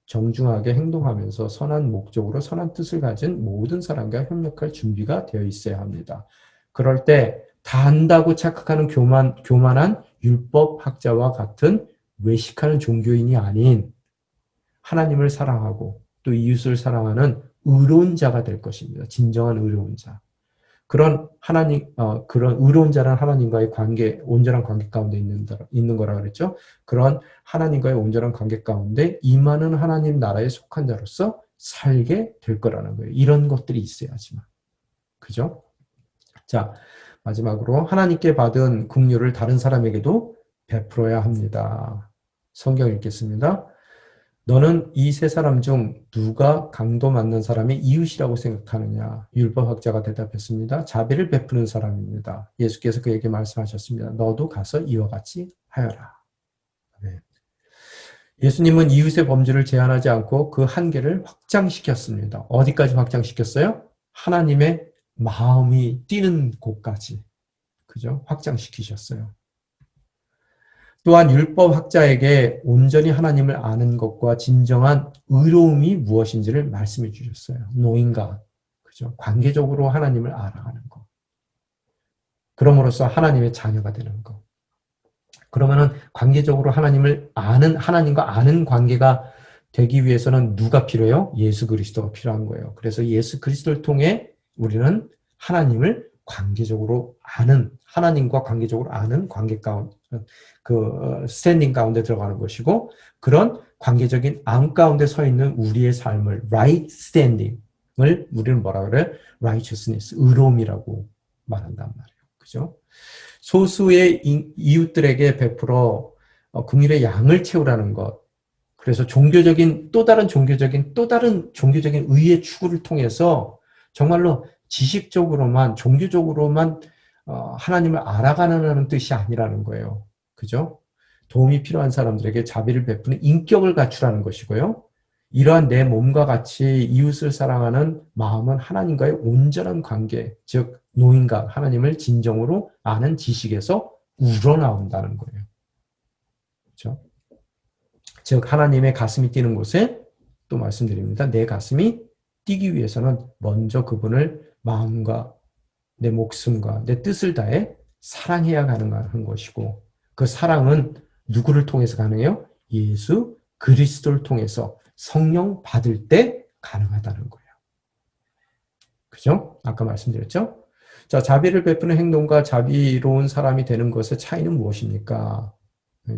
정중하게 행동하면서 선한 목적으로 선한 뜻을 가진 모든 사람과 협력할 준비가 되어 있어야 합니다. 그럴 때 다 안다고 착각하는 교만한 율법학자와 같은 외식하는 종교인이 아닌 하나님을 사랑하고 또 이웃을 사랑하는 의로운 자가 될 것입니다. 진정한 의로운 자. 그런 하나님, 그런 의로운 자란 하나님과의 관계, 온전한 관계 가운데 있는 거라 그랬죠. 그런 하나님과의 온전한 관계 가운데 임하는 하나님 나라에 속한 자로서 살게 될 거라는 거예요. 이런 것들이 있어야지만. 그죠? 자, 마지막으로 하나님께 받은 긍휼을 다른 사람에게도 베풀어야 합니다. 성경 읽겠습니다. 너는 이 세 사람 중 누가 강도 맞는 사람이 이웃이라고 생각하느냐? 율법학자가 대답했습니다. 자비를 베푸는 사람입니다. 예수께서 그에게 말씀하셨습니다. 너도 가서 이와 같이 하여라. 네. 예수님은 이웃의 범죄를 제한하지 않고 그 한계를 확장시켰습니다. 어디까지 확장시켰어요? 하나님의 마음이 뛰는 곳까지. 그죠? 확장시키셨어요. 또한 율법학자에게 온전히 하나님을 아는 것과 진정한 의로움이 무엇인지를 말씀해 주셨어요. 노인과 그죠? 관계적으로 하나님을 알아가는 것. 그럼으로써 하나님의 자녀가 되는 것. 그러면은 관계적으로 하나님을 아는 하나님과 아는 관계가 되기 위해서는 누가 필요해요? 예수 그리스도가 필요한 거예요. 그래서 예수 그리스도를 통해 우리는 하나님을 관계적으로 아는 하나님과 관계적으로 아는 관계 가운데 그 스탠딩 가운데 들어가는 것이고 그런 관계적인 안 가운데 서 있는 우리의 삶을 right standing을 우리는 뭐라 그래? righteousness 의로움이라고 말한단 말이에요. 그죠? 소수의 이웃들에게 베풀어 긍휼의 양을 채우라는 것. 그래서 또 다른 종교적인 의의 추구를 통해서 정말로 지식적으로만 종교적으로만 하나님을 알아가는 뜻이 아니라는 거예요. 그죠? 도움이 필요한 사람들에게 자비를 베푸는 인격을 갖추라는 것이고요. 이러한 내 몸과 같이 이웃을 사랑하는 마음은 하나님과의 온전한 관계, 즉 노인과 하나님을 진정으로 아는 지식에서 우러나온다는 거예요. 그렇죠? 즉 하나님의 가슴이 뛰는 곳에 또 말씀드립니다. 내 가슴이 뛰기 위해서는 먼저 그분을 마음과 내 목숨과 내 뜻을 다해 사랑해야 가능한 것이고 그 사랑은 누구를 통해서 가능해요? 예수 그리스도를 통해서 성령 받을 때 가능하다는 거예요. 그죠? 아까 말씀드렸죠? 자, 자비를 베푸는 행동과 자비로운 사람이 되는 것의 차이는 무엇입니까?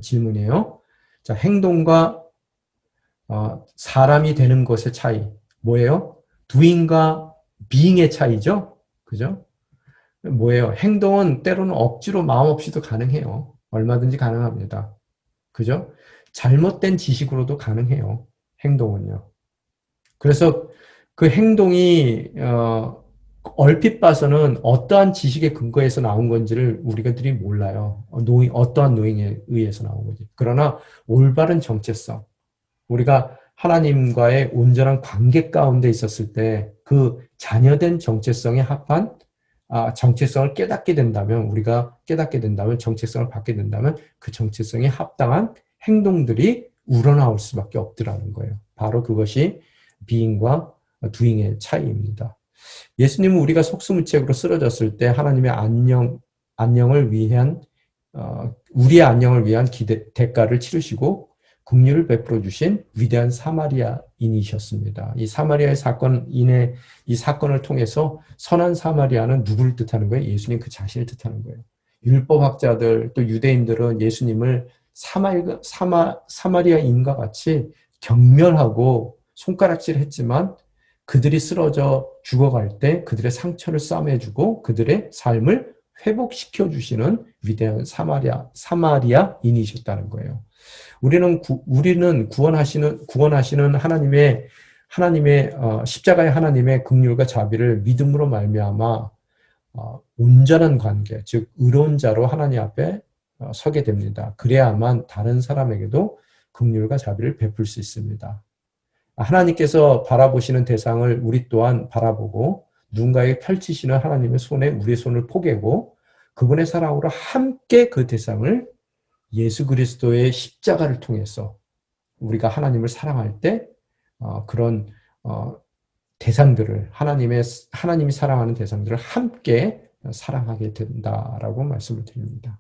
질문이에요. 자, 행동과 사람이 되는 것의 차이. 뭐예요? doing과 being의 차이죠? 그죠? 뭐예요? 행동은 때로는 억지로 마음 없이도 가능해요. 얼마든지 가능합니다. 그죠? 잘못된 지식으로도 가능해요. 행동은요. 그래서 그 행동이 얼핏 봐서는 어떠한 지식의 근거에서 나온 건지를 우리가들이 몰라요. 어떠한 노잉에 의해서 나온 건지. 그러나 올바른 정체성, 우리가 하나님과의 온전한 관계 가운데 있었을 때 그 자녀된 정체성에 합한 정체성을 깨닫게 된다면 우리가 깨닫게 된다면 정체성을 받게 된다면 그 정체성에 합당한 행동들이 우러나올 수밖에 없더라는 거예요. 바로 그것이 being과 doing의 차이입니다. 예수님은 우리가 속수무책으로 쓰러졌을 때 하나님의 안녕을 위한 우리의 안녕을 위한 대가를 치르시고 긍휼을 베풀어 주신 위대한 사마리아인이셨습니다. 이 사마리아의 이 사건을 통해서 선한 사마리아는 누구를 뜻하는 거예요? 예수님 그 자신을 뜻하는 거예요. 율법학자들 또 유대인들은 예수님을 사마리아인과 같이 경멸하고 손가락질했지만 그들이 쓰러져 죽어갈 때 그들의 상처를 싸매주고 그들의 삶을 회복시켜 주시는 위대한 사마리아인이셨다는 거예요. 우리는 구원하시는 하나님의 십자가의 하나님의 긍휼과 자비를 믿음으로 말미암아 온전한 관계, 즉 의로운 자로 하나님 앞에 서게 됩니다. 그래야만 다른 사람에게도 긍휼과 자비를 베풀 수 있습니다. 하나님께서 바라보시는 대상을 우리 또한 바라보고 누군가에게 펼치시는 하나님의 손에 우리의 손을 포개고 그분의 사랑으로 함께 그 대상을 예수 그리스도의 십자가를 통해서 우리가 하나님을 사랑할 때 그런 대상들을 하나님이 사랑하는 대상들을 함께 사랑하게 된다라고 말씀을 드립니다.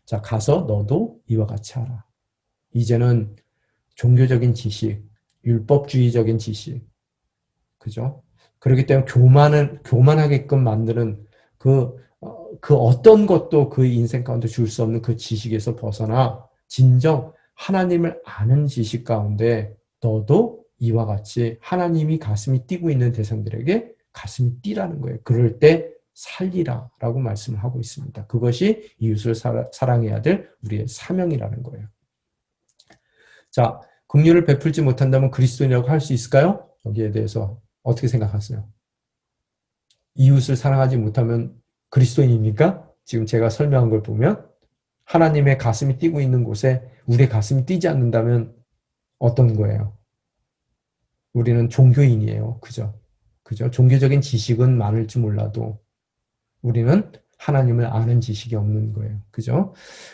자, 가서 너도 이와 같이 하라. 이제는 종교적인 지식, 율법주의적인 지식, 그죠? 그렇기 때문에 교만하게끔 만드는 그 어떤 것도 그 인생 가운데 줄 수 없는 그 지식에서 벗어나 진정 하나님을 아는 지식 가운데 너도 이와 같이 하나님이 가슴이 뛰고 있는 대상들에게 가슴이 뛰라는 거예요. 그럴 때 살리라 라고 말씀을 하고 있습니다. 그것이 이웃을 사랑해야 될 우리의 사명이라는 거예요. 자, 긍휼을 베풀지 못한다면 그리스도인이라고 할 수 있을까요? 여기에 대해서 어떻게 생각하세요? 이웃을 사랑하지 못하면 그리스도인입니까? 지금 제가 설명한 걸 보면 하나님의 가슴이 뛰고 있는 곳에 우리의 가슴이 뛰지 않는다면 어떤 거예요? 우리는 종교인이에요. 그죠? 그죠? 종교적인 지식은 많을지 몰라도 우리는 하나님을 아는 지식이 없는 거예요. 그죠?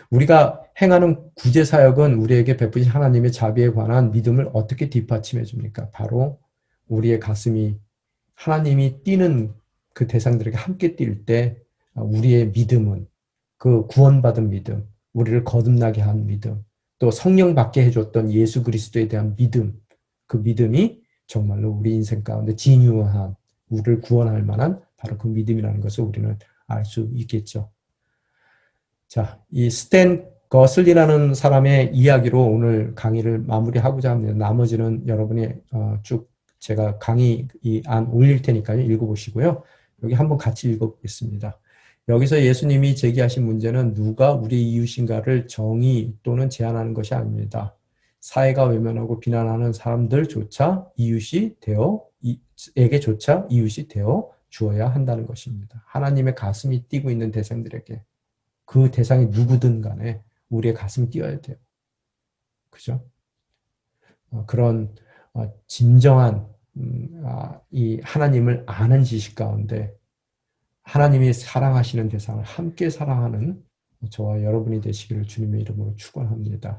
우리가 행하는 구제 사역은 우리에게 베푸신 하나님의 자비에 관한 믿음을 어떻게 뒷받침해 줍니까? 바로 우리의 가슴이 하나님이 뛰는 그 대상들에게 함께 뛸 때 우리의 믿음은 그 구원받은 믿음, 우리를 거듭나게 한 믿음, 또 성령 받게 해줬던 예수 그리스도에 대한 믿음, 그 믿음이 정말로 우리 인생 가운데 진유한 우리를 구원할 만한 바로 그 믿음이라는 것을 우리는 알 수 있겠죠. 자, 이 스탠 거슬리라는 사람의 이야기로 오늘 강의를 마무리하고자 합니다. 나머지는 여러분이 쭉 제가 강의 안 올릴 테니까요. 읽어보시고요. 여기 한번 같이 읽어보겠습니다. 여기서 예수님이 제기하신 문제는 누가 우리 이웃인가를 정의 또는 제한하는 것이 아닙니다. 사회가 외면하고 비난하는 사람들조차 에게조차 이웃이 되어 주어야 한다는 것입니다. 하나님의 가슴이 뛰고 있는 대상들에게 그 대상이 누구든 간에 우리의 가슴이 뛰어야 돼요. 그죠? 그런 진정한 이 하나님을 아는 지식 가운데 하나님이 사랑하시는 대상을 함께 사랑하는 저와 여러분이 되시기를 주님의 이름으로 축원합니다.